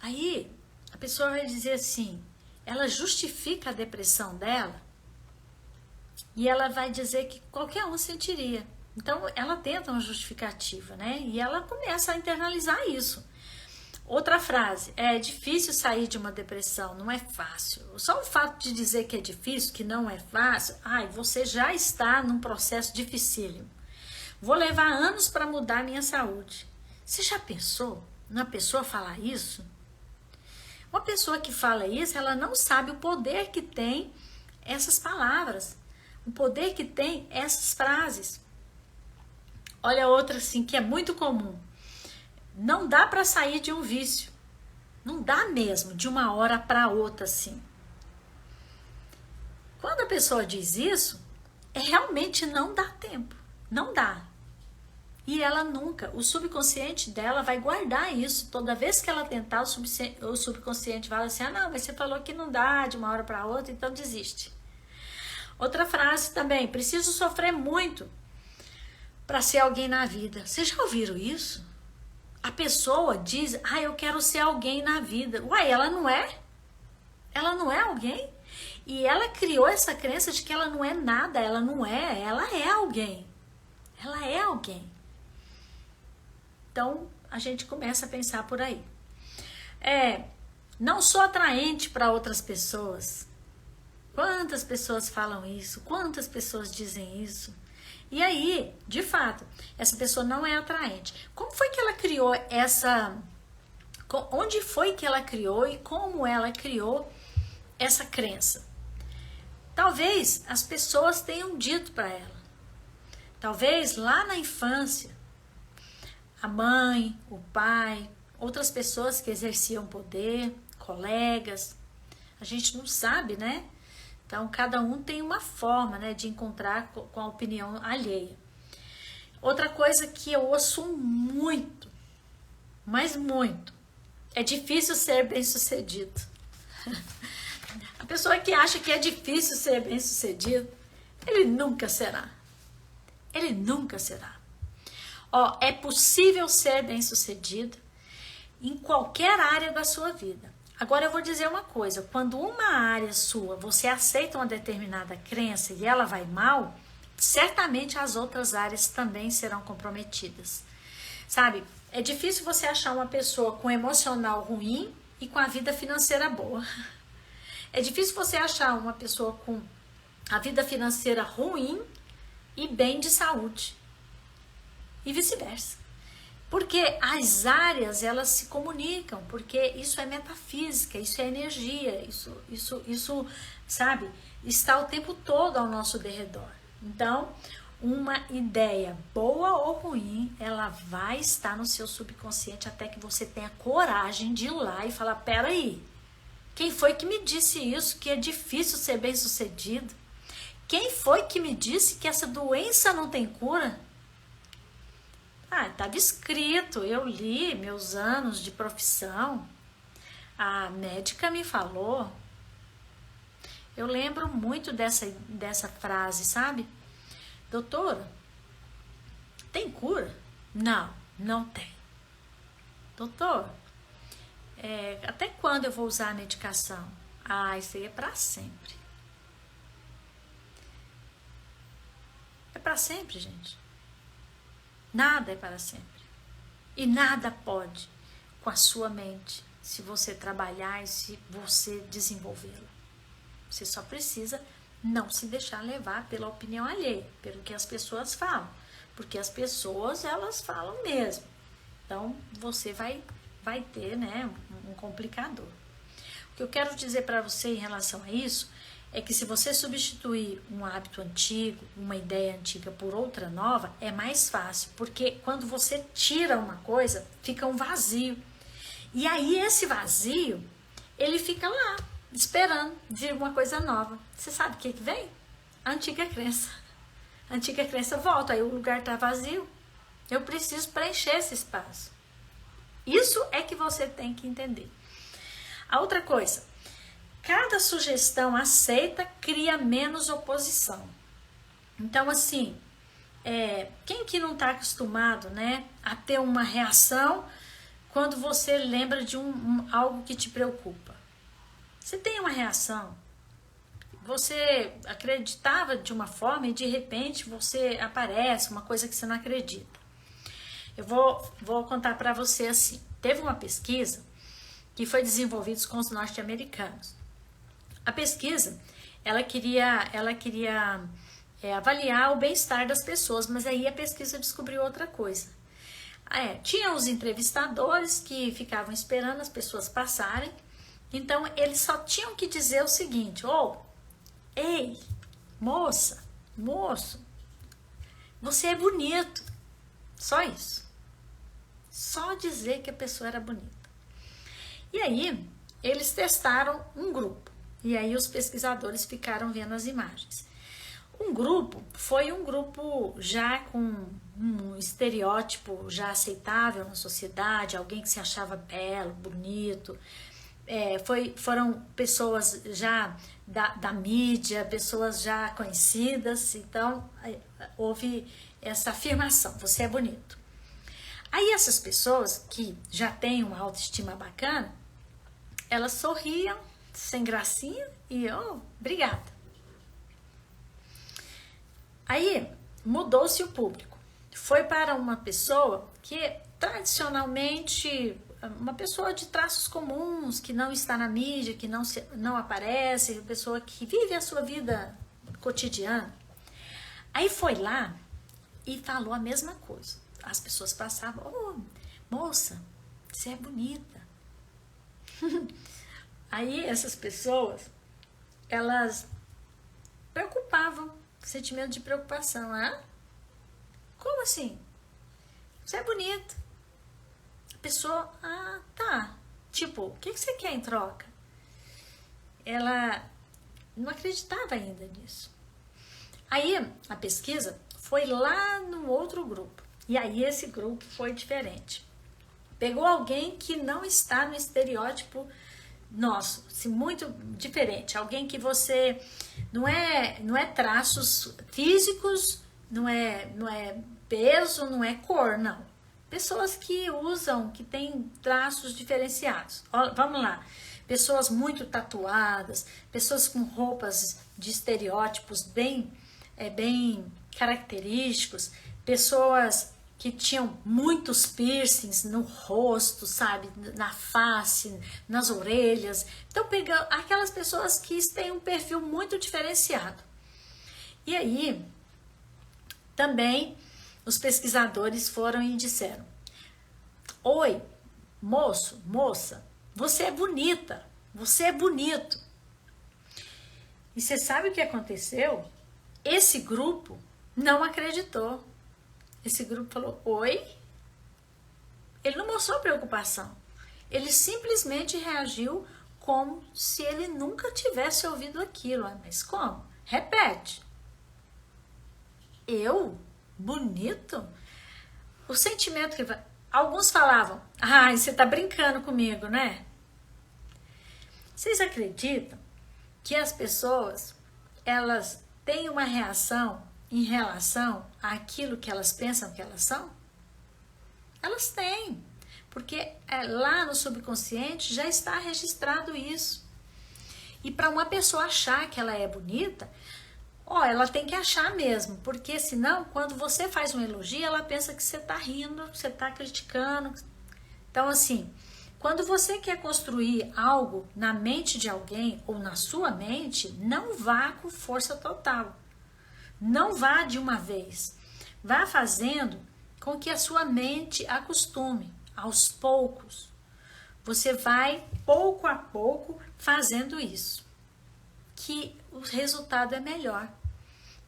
Aí, a pessoa vai dizer assim, ela justifica a depressão dela e ela vai dizer que qualquer um sentiria. Então, ela tenta uma justificativa, né? E ela começa a internalizar isso. Outra frase, é difícil sair de uma depressão, não é fácil. Só o fato de dizer que é difícil, que não é fácil, você já está num processo dificílimo. Vou levar anos para mudar a minha saúde. Você já pensou numa pessoa falar isso? Uma pessoa que fala isso, ela não sabe o poder que tem essas palavras, o poder que tem essas frases. Olha outra assim, que é muito comum. Não dá para sair de um vício. Não dá mesmo, de uma hora para outra assim. Quando a pessoa diz isso, realmente não dá tempo. Não dá. E ela nunca, o subconsciente dela vai guardar isso. Toda vez que ela tentar, o subconsciente vai assim, não, mas você falou que não dá de uma hora para outra, então desiste. Outra frase também, preciso sofrer muito para ser alguém na vida. Vocês já ouviram isso? A pessoa diz, eu quero ser alguém na vida. Uai, ela não é? Ela não é alguém? E ela criou essa crença de que ela não é nada, ela não é, ela é alguém. Ela é alguém. Então, a gente começa a pensar por aí. Não sou atraente para outras pessoas. Quantas pessoas falam isso? Quantas pessoas dizem isso? E aí, de fato, essa pessoa não é atraente. Como foi que ela criou essa... Onde foi que ela criou e como ela criou essa crença? Talvez as pessoas tenham dito para ela. Talvez lá na infância, a mãe, o pai, outras pessoas que exerciam poder, colegas, a gente não sabe, né? Então, cada um tem uma forma, né, de encontrar com a opinião alheia. Outra coisa que eu ouço muito, mas muito, é difícil ser bem-sucedido. A pessoa que acha que é difícil ser bem-sucedido, ele nunca será. Ele nunca será. É possível ser bem-sucedido em qualquer área da sua vida. Agora eu vou dizer uma coisa, quando uma área sua, você aceita uma determinada crença e ela vai mal, certamente as outras áreas também serão comprometidas. Sabe, é difícil você achar uma pessoa com emocional ruim e com a vida financeira boa. É difícil você achar uma pessoa com a vida financeira ruim e bem de saúde. E vice-versa. Porque as áreas, elas se comunicam, porque isso é metafísica, isso é energia, isso, sabe, está o tempo todo ao nosso derredor. Então, uma ideia boa ou ruim, ela vai estar no seu subconsciente até que você tenha coragem de ir lá e falar, peraí, quem foi que me disse isso, que é difícil ser bem-sucedido? Quem foi que me disse que essa doença não tem cura? Estava escrito, eu li meus anos de profissão, a médica me falou. Eu lembro muito dessa frase, sabe? Doutora, tem cura? Não, não tem. Doutor, até quando eu vou usar a medicação? Isso aí é para sempre. É para sempre, gente. Nada é para sempre. E nada pode com a sua mente, se você trabalhar e se você desenvolvê-la. Você só precisa não se deixar levar pela opinião alheia, pelo que as pessoas falam. Porque as pessoas, elas falam mesmo. Então, você vai ter, né, um complicador. O que eu quero dizer para você em relação a isso é que se você substituir um hábito antigo, uma ideia antiga por outra nova, é mais fácil, porque quando você tira uma coisa, fica um vazio. E aí esse vazio, ele fica lá, esperando vir uma coisa nova. Você sabe o que vem? A antiga crença. A antiga crença volta, aí o lugar está vazio. Eu preciso preencher esse espaço. Isso é que você tem que entender. A outra coisa, cada sugestão aceita cria menos oposição. Então, assim, quem que não está acostumado, né, a ter uma reação quando você lembra de algo que te preocupa? Você tem uma reação. Você acreditava de uma forma e de repente você aparece uma coisa que você não acredita. Eu vou contar para você assim. Teve uma pesquisa que foi desenvolvida com os norte-americanos. A pesquisa, ela queria avaliar o bem-estar das pessoas, mas aí a pesquisa descobriu outra coisa. Tinha os entrevistadores que ficavam esperando as pessoas passarem, então eles só tinham que dizer o seguinte: ei, moça, moço, você é bonito. Só isso. Só dizer que a pessoa era bonita. E aí, eles testaram um grupo. E aí os pesquisadores ficaram vendo as imagens. Um grupo foi um grupo já com um estereótipo já aceitável na sociedade, alguém que se achava belo, bonito, foram pessoas já da mídia, pessoas já conhecidas, então houve essa afirmação, você é bonito. Aí essas pessoas que já têm uma autoestima bacana, elas sorriam, sem gracinha, e obrigada. Aí mudou-se o público, foi para uma pessoa que tradicionalmente, uma pessoa de traços comuns, que não está na mídia, que não aparece, uma pessoa que vive a sua vida cotidiana. Aí foi lá e falou a mesma coisa. As pessoas passavam, moça, você é bonita. Aí essas pessoas, elas preocupavam, sentimento de preocupação, né? Como assim? Você é bonito. A pessoa, tá. Tipo, o que você quer em troca? Ela não acreditava ainda nisso. Aí a pesquisa foi lá no outro grupo. E aí esse grupo foi diferente. Pegou alguém que não está no estereótipo nosso, assim, muito diferente. Alguém que você não é traços físicos, não é peso, não é cor, não. Pessoas que usam, que têm traços diferenciados. Vamos lá. Pessoas muito tatuadas, pessoas com roupas de estereótipos bem característicos, pessoas que tinham muitos piercings no rosto, sabe, na face, nas orelhas. Então, pegando aquelas pessoas que têm um perfil muito diferenciado. E aí, também, os pesquisadores foram e disseram: oi, moço, moça, você é bonita, você é bonito. E você sabe o que aconteceu? Esse grupo não acreditou. Esse grupo falou, oi? Ele não mostrou preocupação. Ele simplesmente reagiu como se ele nunca tivesse ouvido aquilo. Mas como? Repete. Eu? Bonito? O sentimento que... Alguns falavam, você tá brincando comigo, né? Vocês acreditam que as pessoas, elas têm uma reação em relação àquilo que elas pensam que elas são? Elas têm, porque lá no subconsciente já está registrado isso. E para uma pessoa achar que ela é bonita, ela tem que achar mesmo, porque senão, quando você faz um elogio, ela pensa que você está rindo, que você está criticando. Então, assim, quando você quer construir algo na mente de alguém ou na sua mente, não vá com força total. Não vá de uma vez. Vá fazendo com que a sua mente acostume, aos poucos. Você vai, pouco a pouco, fazendo isso. Que o resultado é melhor.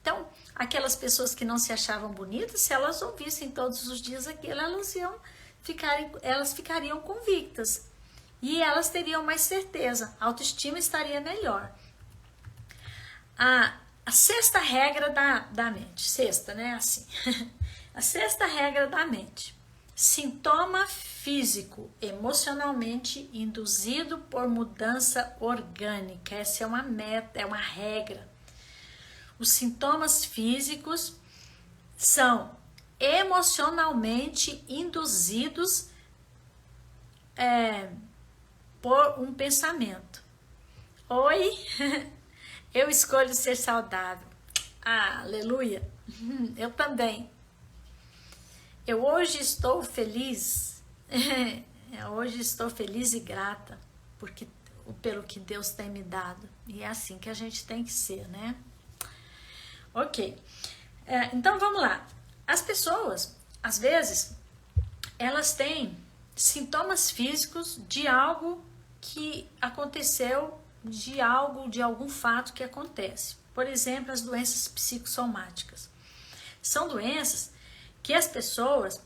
Então, aquelas pessoas que não se achavam bonitas, se elas ouvissem todos os dias aquilo, elas ficariam convictas. E elas teriam mais certeza. A autoestima estaria melhor. A sexta regra da mente, sexta, né, assim, a sexta regra da mente, sintoma físico emocionalmente induzido por mudança orgânica, essa é uma meta, é uma regra. Os sintomas físicos são emocionalmente induzidos por um pensamento. Oi? Eu escolho ser saudável. Aleluia. Eu também. Eu hoje estou feliz. Hoje estou feliz e grata pelo que Deus tem me dado. E é assim que a gente tem que ser, né? Ok. Então vamos lá. As pessoas, às vezes, elas têm sintomas físicos de algo que aconteceu, de algum fato que acontece. Por exemplo, as doenças psicossomáticas. São doenças que as pessoas,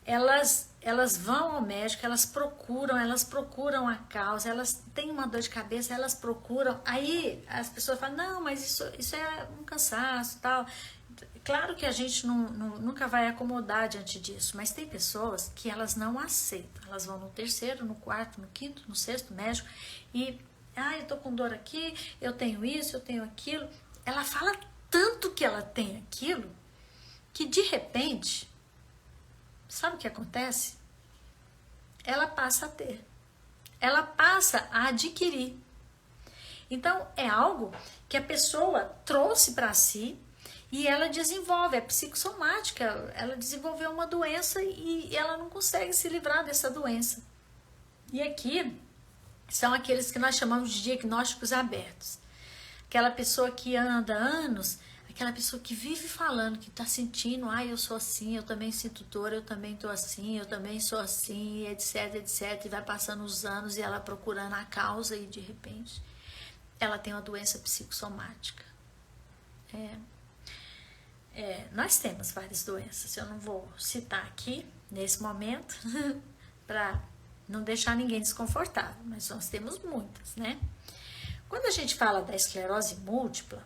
elas vão ao médico, elas procuram a causa, elas têm uma dor de cabeça, elas procuram, aí as pessoas falam, não, mas isso é um cansaço, tal. Claro que a gente nunca vai acomodar diante disso, mas tem pessoas que elas não aceitam. Elas vão no terceiro, no quarto, no quinto, no sexto médico e, eu tô com dor aqui, eu tenho isso, eu tenho aquilo. Ela fala tanto que ela tem aquilo, que de repente, sabe o que acontece? Ela passa a ter. Ela passa a adquirir. Então, é algo que a pessoa trouxe para si e ela desenvolve, é psicossomática, ela desenvolveu uma doença e ela não consegue se livrar dessa doença. E aqui são aqueles que nós chamamos de diagnósticos abertos. Aquela pessoa que anda anos, aquela pessoa que vive falando, que está sentindo, eu sou assim, eu também sinto dor, eu também estou assim, eu também sou assim, etc, etc. E vai passando os anos e ela procurando a causa e de repente ela tem uma doença psicossomática. Nós temos várias doenças, eu não vou citar aqui nesse momento para não deixar ninguém desconfortável, mas nós temos muitas, né? Quando a gente fala da esclerose múltipla,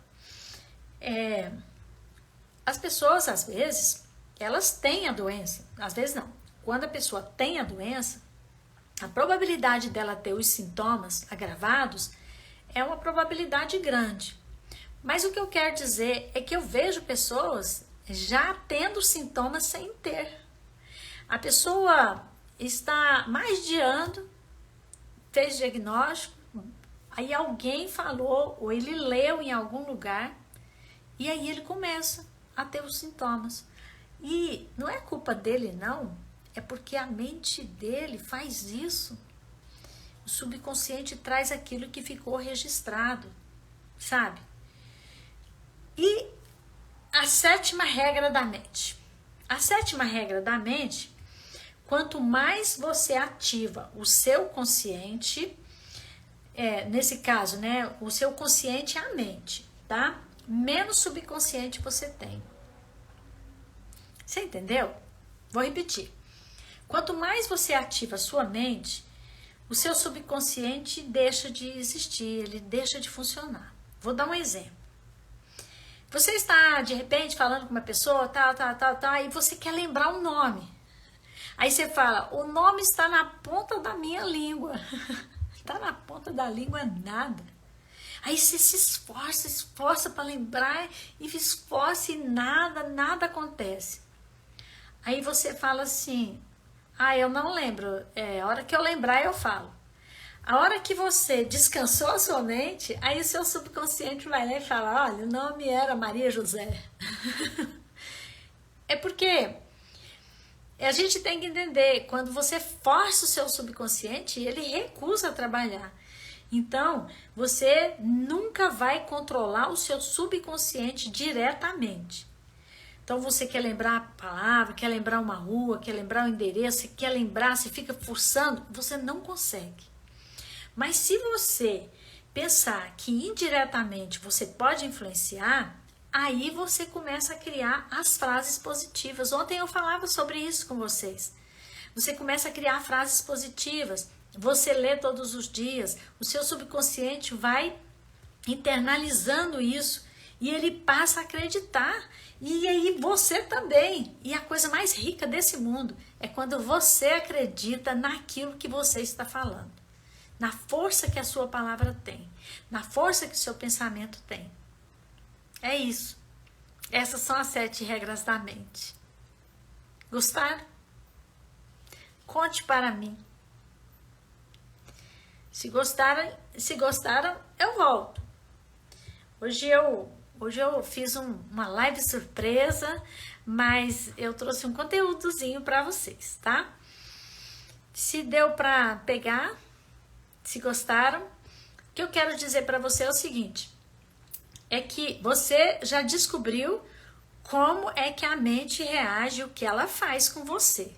as pessoas às vezes, elas têm a doença, às vezes não. Quando a pessoa tem a doença, a probabilidade dela ter os sintomas agravados é uma probabilidade grande. Mas o que eu quero dizer é que eu vejo pessoas já tendo sintomas sem ter. A pessoa está mais de ano, fez diagnóstico, aí alguém falou, ou ele leu em algum lugar, e aí ele começa a ter os sintomas. E não é culpa dele, não, é porque a mente dele faz isso. O subconsciente traz aquilo que ficou registrado, sabe? E a sétima regra da mente. A sétima regra da mente, quanto mais você ativa o seu consciente, nesse caso, né, o seu consciente é a mente, tá? Menos subconsciente você tem. Você entendeu? Vou repetir. Quanto mais você ativa a sua mente, o seu subconsciente deixa de existir, ele deixa de funcionar. Vou dar um exemplo. Você está, de repente, falando com uma pessoa, tal, e você quer lembrar um nome. Aí você fala, o nome está na ponta da minha língua. Está na ponta da língua nada. Aí você se esforça para lembrar, e esforça e nada acontece. Aí você fala assim, eu não lembro, a hora que eu lembrar eu falo. A hora que você descansou a sua mente, aí o seu subconsciente vai lá e fala, olha, o nome era Maria José. É porque a gente tem que entender, quando você força o seu subconsciente, ele recusa trabalhar. Então, você nunca vai controlar o seu subconsciente diretamente. Então, você quer lembrar a palavra, quer lembrar uma rua, quer lembrar o endereço, quer lembrar, você fica forçando, você não consegue. Mas se você pensar que indiretamente você pode influenciar, aí você começa a criar as frases positivas. Ontem eu falava sobre isso com vocês. Você começa a criar frases positivas, você lê todos os dias, o seu subconsciente vai internalizando isso e ele passa a acreditar. E aí você também. E a coisa mais rica desse mundo é quando você acredita naquilo que você está falando. Na força que a sua palavra tem, na força que o seu pensamento tem. É isso. Essas são as 7 regras da mente. Gostaram? Conte para mim. Se gostaram, eu volto. Hoje eu fiz uma live surpresa, mas eu trouxe um conteúdozinho para vocês, tá? Se deu para pegar, se gostaram, o que eu quero dizer para você é o seguinte, é que você já descobriu como é que a mente reage, o que ela faz com você.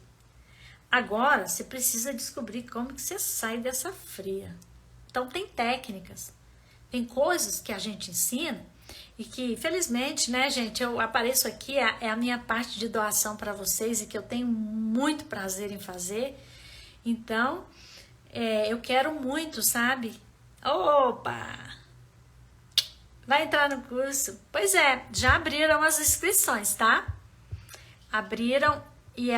Agora, você precisa descobrir como que você sai dessa fria. Então, tem técnicas, tem coisas que a gente ensina e que, felizmente, né, gente, eu apareço aqui, é a minha parte de doação para vocês e que eu tenho muito prazer em fazer. Então, eu quero muito, sabe? Opa! Vai entrar no curso? Pois é, já abriram as inscrições, tá? Abriram e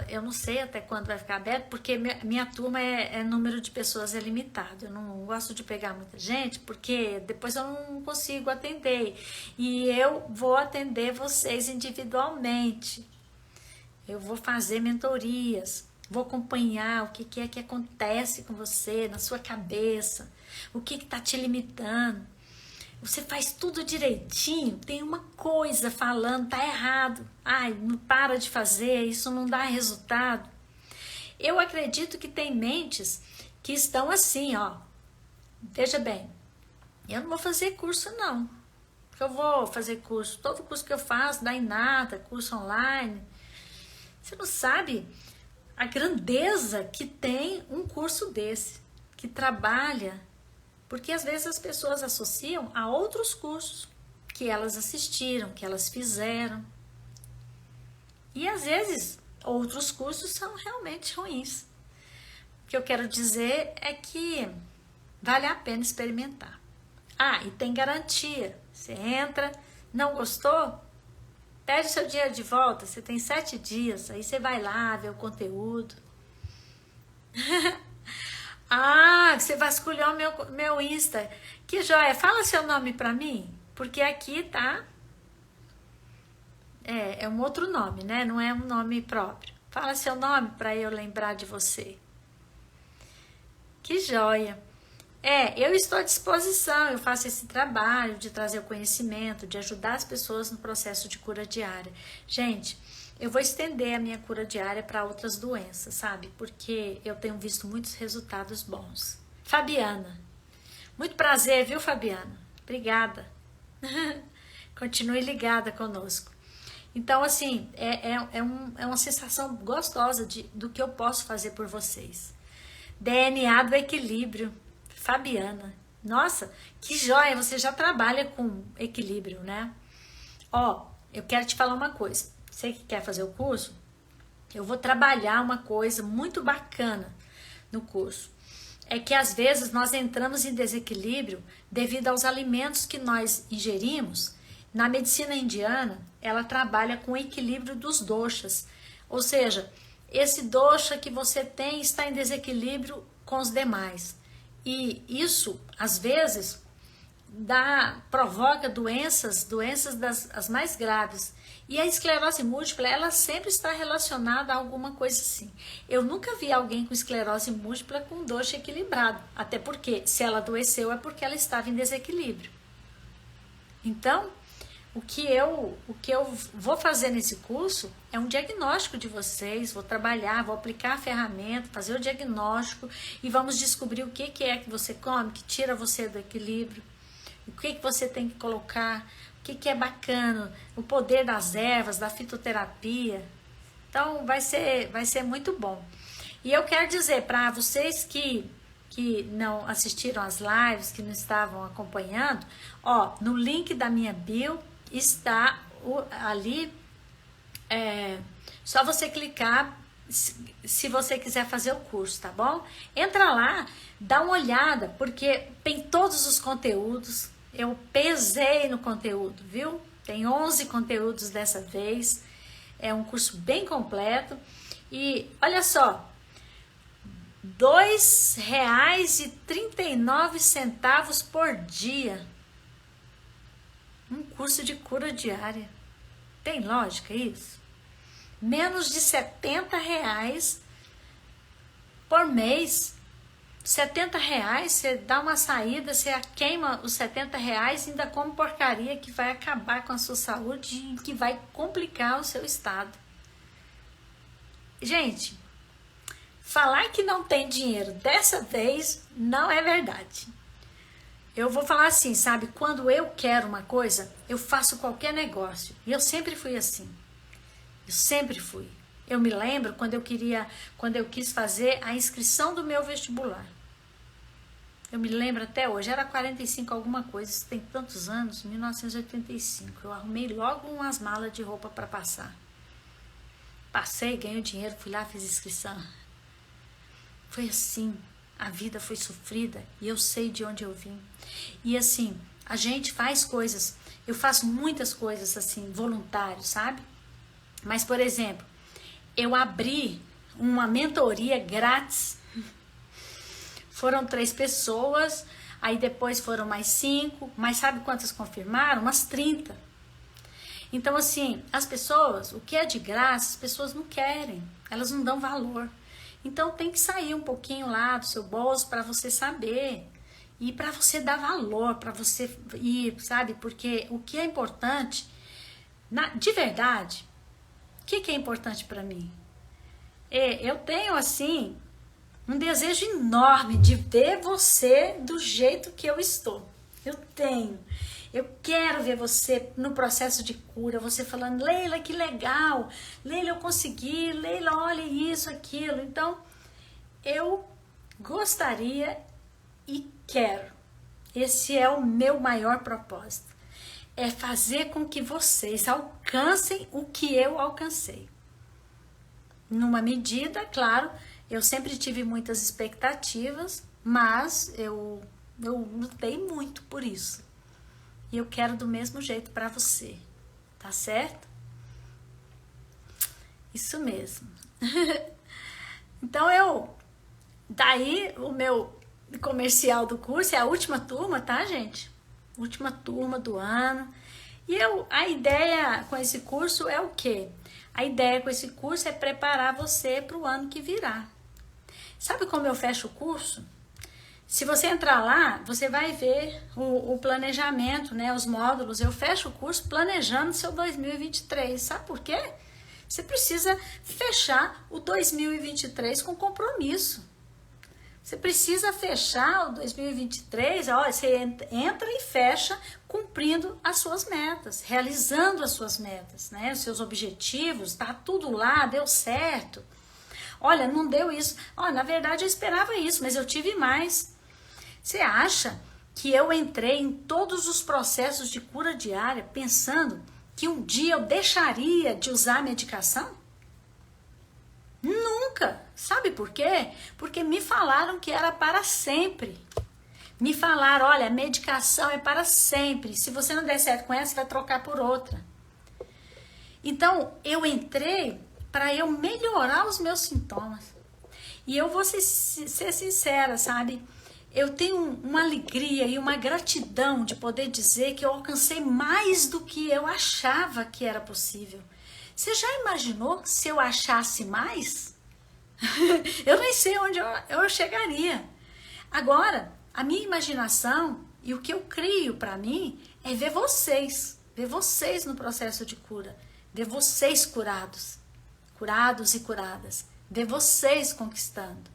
eu não sei até quando vai ficar aberto, porque minha turma número de pessoas é limitado. Eu não gosto de pegar muita gente, porque depois eu não consigo atender. E eu vou atender vocês individualmente. Eu vou fazer mentorias, vou acompanhar o que é que acontece com você, na sua cabeça, o que está te limitando. Você faz tudo direitinho, tem uma coisa falando, tá errado. Ai, não para de fazer, isso não dá resultado. Eu acredito que tem mentes que estão assim, ó. Veja bem, eu não vou fazer curso não. Eu vou fazer curso, todo curso que eu faço dá em nada, curso online. Você não sabe a grandeza que tem um curso desse, que trabalha. Porque às vezes as pessoas associam a outros cursos que elas assistiram, que elas fizeram. E às vezes outros cursos são realmente ruins. O que eu quero dizer é que vale a pena experimentar. Ah, e tem garantia. Você entra, não gostou? Pede seu dinheiro de volta, você tem 7 dias, aí você vai lá ver o conteúdo. Ah, você vasculhou meu Insta. Que joia, fala seu nome pra mim, porque aqui tá... É um outro nome, né? Não é um nome próprio. Fala seu nome pra eu lembrar de você. Que joia. Eu estou à disposição, eu faço esse trabalho de trazer o conhecimento, de ajudar as pessoas no processo de cura diária. Gente, eu vou estender a minha cura diária para outras doenças, sabe? Porque eu tenho visto muitos resultados bons. Fabiana, muito prazer, viu, Fabiana? Obrigada. Continue ligada conosco. Então, assim, é uma sensação gostosa do que eu posso fazer por vocês. DNA do equilíbrio. Fabiana, nossa, que joia, você já trabalha com equilíbrio, né? Ó, eu quero te falar uma coisa. Você que quer fazer o curso, eu vou trabalhar uma coisa muito bacana no curso. É que às vezes nós entramos em desequilíbrio devido aos alimentos que nós ingerimos. Na medicina indiana, ela trabalha com o equilíbrio dos doshas. Ou seja, esse dosha que você tem está em desequilíbrio com os demais. E isso, às vezes, provoca doenças as mais graves. E a esclerose múltipla, ela sempre está relacionada a alguma coisa assim. Eu nunca vi alguém com esclerose múltipla com dosha equilibrado. Até porque, se ela adoeceu, é porque ela estava em desequilíbrio. Então, o que eu vou fazer nesse curso é um diagnóstico de vocês, vou trabalhar, vou aplicar a ferramenta, fazer o diagnóstico e vamos descobrir o que é que você come, que tira você do equilíbrio, o que você tem que colocar, o que é bacana, o poder das ervas, da fitoterapia. Então vai ser muito bom. E eu quero dizer para vocês que não assistiram às lives, que não estavam acompanhando, ó, no link da minha bio está ali, só você clicar se você quiser fazer o curso, tá bom? Entra lá, dá uma olhada, porque tem todos os conteúdos, eu pesei no conteúdo, viu? Tem 11 conteúdos dessa vez, é um curso bem completo, e olha só, R$ 2,39 por dia. Um curso de cura diária. Tem lógica isso? Menos de R$70 por mês. R$70, você dá uma saída, você queima os R$70 e ainda come porcaria que vai acabar com a sua saúde e que vai complicar o seu estado. Gente, falar que não tem dinheiro dessa vez não é verdade. Eu vou falar assim, sabe? Quando eu quero uma coisa, eu faço qualquer negócio. E eu sempre fui assim. Eu sempre fui. Eu me lembro quando eu quis fazer a inscrição do meu vestibular. Eu me lembro até hoje, era 45 alguma coisa, isso tem tantos anos, 1985. Eu arrumei logo umas malas de roupa para passar. Passei, ganhei dinheiro, fui lá, fiz inscrição. Foi assim. A vida foi sofrida e eu sei de onde eu vim. E assim, A gente faz coisas, eu faço muitas coisas assim, voluntário, sabe? Mas, por exemplo, eu abri uma mentoria grátis. Foram 3 pessoas, aí depois foram mais 5, mas sabe quantas confirmaram? Umas 30. Então, assim, as pessoas, o que é de graça, as pessoas não querem, elas não dão valor. Então, tem que sair um pouquinho lá do seu bolso para você saber e para você dar valor, para você ir, sabe? Porque o que é importante, de verdade, o que é importante para mim? Eu tenho, assim, um desejo enorme de ver você do jeito que eu estou. Eu tenho. Eu quero ver você no processo de cura, você falando, Leila, que legal, Leila, eu consegui, Leila, olha isso, aquilo. Então, eu gostaria e quero. Esse é o meu maior propósito. É fazer com que vocês alcancem o que eu alcancei. Numa medida, claro, eu sempre tive muitas expectativas, mas eu lutei muito por isso. E eu quero do mesmo jeito para você, tá certo? Isso mesmo. Então daí o meu comercial do curso é a última turma, tá, gente? Última turma do ano. E a ideia com esse curso é o quê? A ideia com esse curso é preparar você para o ano que virá. Sabe como eu fecho o curso? Se você entrar lá, você vai ver o planejamento, né, os módulos. Eu fecho o curso planejando seu 2023. Sabe por quê? Você precisa fechar o 2023 com compromisso. Você precisa fechar o 2023, olha, você entra e fecha cumprindo as suas metas, realizando as suas metas, né? Os seus objetivos, tá tudo lá, deu certo. Olha, não deu isso. Olha, na verdade eu esperava isso, mas eu tive mais. Você acha que eu entrei em todos os processos de cura diária pensando que um dia eu deixaria de usar a medicação? Nunca. Sabe por quê? Porque me falaram que era para sempre. Me falaram, olha, a medicação é para sempre. Se você não der certo com essa, você vai trocar por outra. Então, eu entrei para eu melhorar os meus sintomas. E eu vou ser sincera, sabe? Eu tenho uma alegria e uma gratidão de poder dizer que eu alcancei mais do que eu achava que era possível. Você já imaginou se eu achasse mais? Eu nem sei onde eu chegaria. Agora, a minha imaginação e o que eu crio para mim é ver vocês no processo de cura, ver vocês curados e curadas, ver vocês conquistando.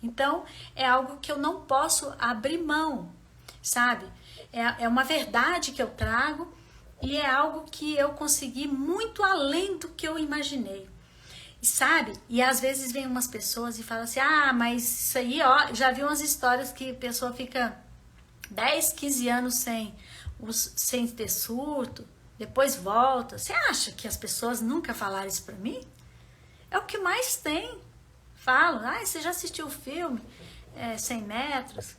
Então, é algo que eu não posso abrir mão, sabe? É uma verdade que eu trago e é algo que eu consegui muito além do que eu imaginei. E sabe? E às vezes vem umas pessoas e falam assim, mas isso aí, ó, já vi umas histórias que a pessoa fica 10, 15 anos sem ter surto, depois volta. Você acha que as pessoas nunca falaram isso pra mim? É o que mais tem. Falam, você já assistiu o filme 100 metros?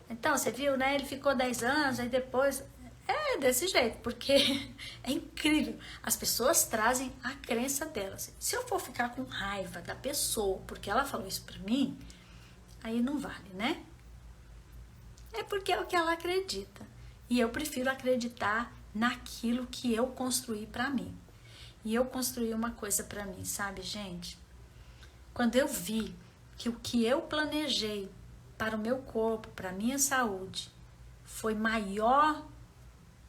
Então, você viu, né? Ele ficou 10 anos, aí depois... É desse jeito, porque é incrível. As pessoas trazem a crença delas. Se eu for ficar com raiva da pessoa porque ela falou isso pra mim, aí não vale, né? É porque é o que ela acredita. E eu prefiro acreditar naquilo que eu construí pra mim. E eu construí uma coisa pra mim, sabe, gente? Quando eu vi que o que eu planejei para o meu corpo, para a minha saúde, foi maior,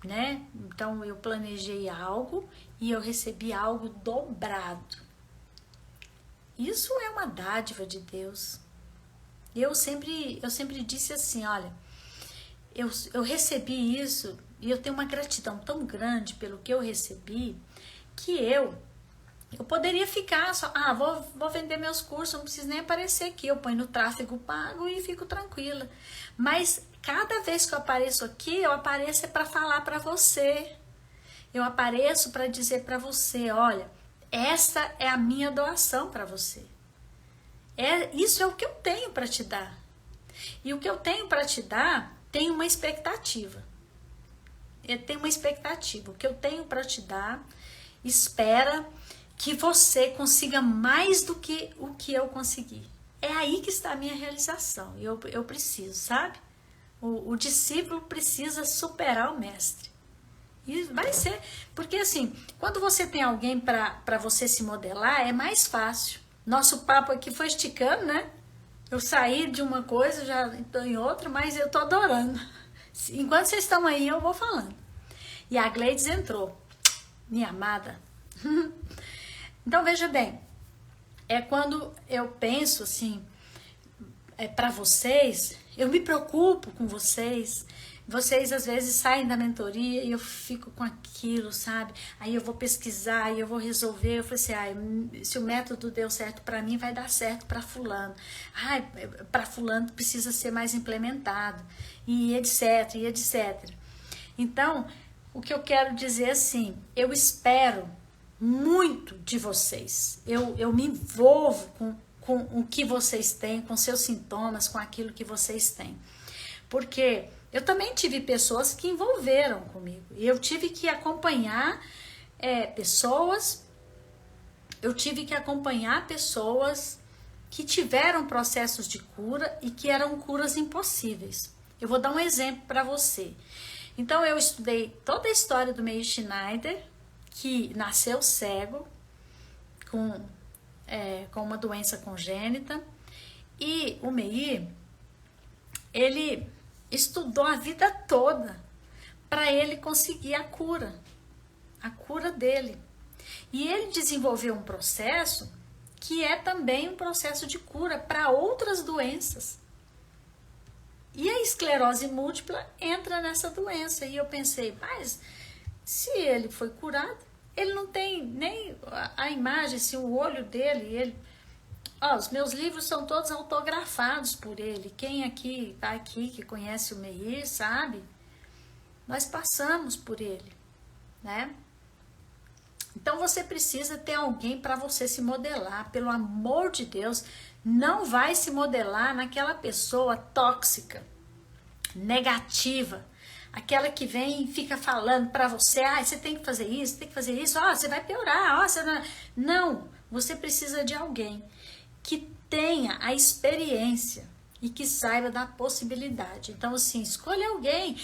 né? Então eu planejei algo e eu recebi algo dobrado. Isso é uma dádiva de Deus. Eu sempre disse assim, olha, eu recebi isso e eu tenho uma gratidão tão grande pelo que eu recebi que eu poderia ficar só, vou vender meus cursos, não preciso nem aparecer aqui, eu ponho no tráfego pago e fico tranquila. Mas cada vez que eu apareço aqui, eu apareço para falar para você. Eu apareço para dizer para você, olha, essa é a minha doação para você. Isso é o que eu tenho para te dar. E o que eu tenho para te dar tem uma expectativa. eu tenho uma expectativa. O que eu tenho para te dar, espera que você consiga mais do que o que eu consegui. É aí que está a minha realização. Eu preciso, sabe? O discípulo precisa superar o mestre. E vai ser, porque assim, quando você tem alguém para você se modelar, é mais fácil. Nosso papo aqui foi esticando, né? Eu saí de uma coisa, já estou em outra, mas eu estou adorando. Enquanto vocês estão aí, eu vou falando. E a Gleides entrou, minha amada. Então, veja bem, é quando eu penso assim, para vocês, eu me preocupo com vocês. Vocês às vezes saem da mentoria e eu fico com aquilo, sabe? Aí eu vou pesquisar, aí eu vou resolver. Eu falei assim, se o método deu certo para mim, vai dar certo para fulano. Para fulano precisa ser mais implementado, e etc, e etc. Então, o que eu quero dizer assim, eu espero muito de vocês. Eu me envolvo com o que vocês têm, com seus sintomas, com aquilo que vocês têm. Porque eu também tive pessoas que envolveram comigo. E eu tive que acompanhar pessoas que tiveram processos de cura e que eram curas impossíveis. Eu vou dar um exemplo para você. Então, eu estudei toda a história do Meir Schneider, que nasceu cego, com uma doença congênita. E o Meir, ele estudou a vida toda para ele conseguir a cura dele. E ele desenvolveu um processo que é também um processo de cura para outras doenças. E a esclerose múltipla entra nessa doença. E eu pensei, mas se ele foi curado, ele não tem nem a imagem, assim, o olho dele, os meus livros são todos autografados por ele. Quem aqui está aqui, que conhece o Meir, sabe? Nós passamos por ele, né? Então você precisa ter alguém para você se modelar. Pelo amor de Deus, não vai se modelar naquela pessoa tóxica, negativa, aquela que vem e fica falando para você, você tem que fazer isso, você vai piorar, Não, você precisa de alguém que tenha a experiência e que saiba da possibilidade. Então, assim, escolha alguém.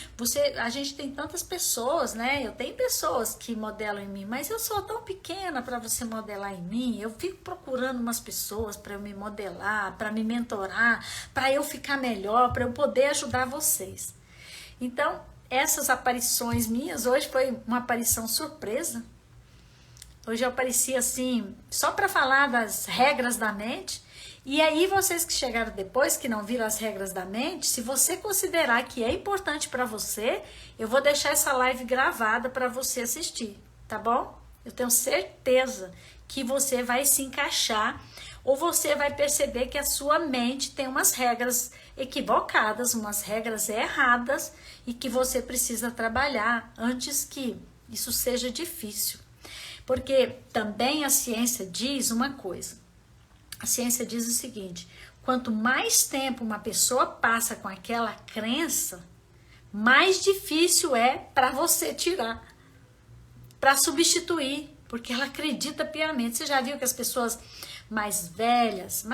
A gente tem tantas pessoas, né? Eu tenho pessoas que modelam em mim, mas eu sou tão pequena para você modelar em mim. Eu fico procurando umas pessoas para eu me modelar, para me mentorar, para eu ficar melhor, para eu poder ajudar vocês. Então, essas aparições minhas, hoje foi uma aparição surpresa. Hoje eu apareci assim, só para falar das regras da mente. E aí vocês que chegaram depois, que não viram as regras da mente, se você considerar que é importante para você, eu vou deixar essa live gravada para você assistir, tá bom? Eu tenho certeza que você vai se encaixar, ou você vai perceber que a sua mente tem umas regras equivocadas, umas regras erradas, e que você precisa trabalhar antes que isso seja difícil. Porque também a ciência diz uma coisa. A ciência diz o seguinte: quanto mais tempo uma pessoa passa com aquela crença, mais difícil é para você tirar, para substituir, porque ela acredita piamente. Você já viu que as pessoas mais velhas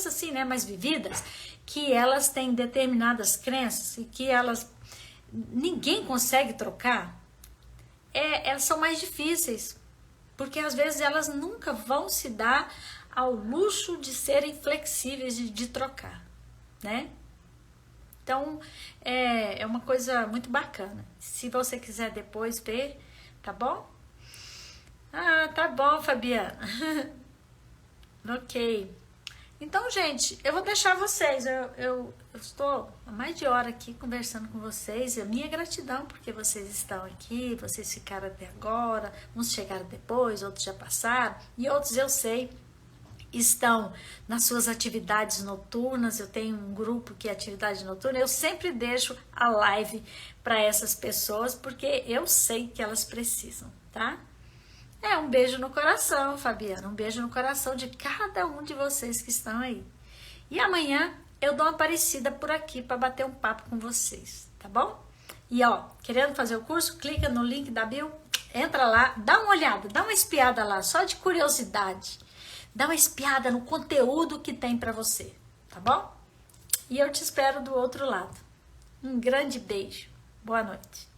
assim, né, mais vividas, que elas têm determinadas crenças e que ninguém consegue trocar? Elas são mais difíceis. Porque às vezes elas nunca vão se dar ao luxo de serem flexíveis, de trocar, né? Então, é uma coisa muito bacana. Se você quiser depois ver, tá bom? Tá bom, Fabiana. Ok. Então, gente, eu vou deixar vocês. Eu estou há mais de hora aqui conversando com vocês. E a minha gratidão porque vocês estão aqui, vocês ficaram até agora. Uns chegaram depois, outros já passaram. E outros, eu sei, estão nas suas atividades noturnas. Eu tenho um grupo que é atividade noturna. Eu sempre deixo a live para essas pessoas porque eu sei que elas precisam, tá? Um beijo no coração, Fabiana. Um beijo no coração de cada um de vocês que estão aí. E amanhã eu dou uma aparecida por aqui para bater um papo com vocês, tá bom? E ó, querendo fazer o curso, clica no link da bio, entra lá, dá uma olhada, dá uma espiada lá, só de curiosidade. Dá uma espiada no conteúdo que tem para você, tá bom? E eu te espero do outro lado. Um grande beijo. Boa noite.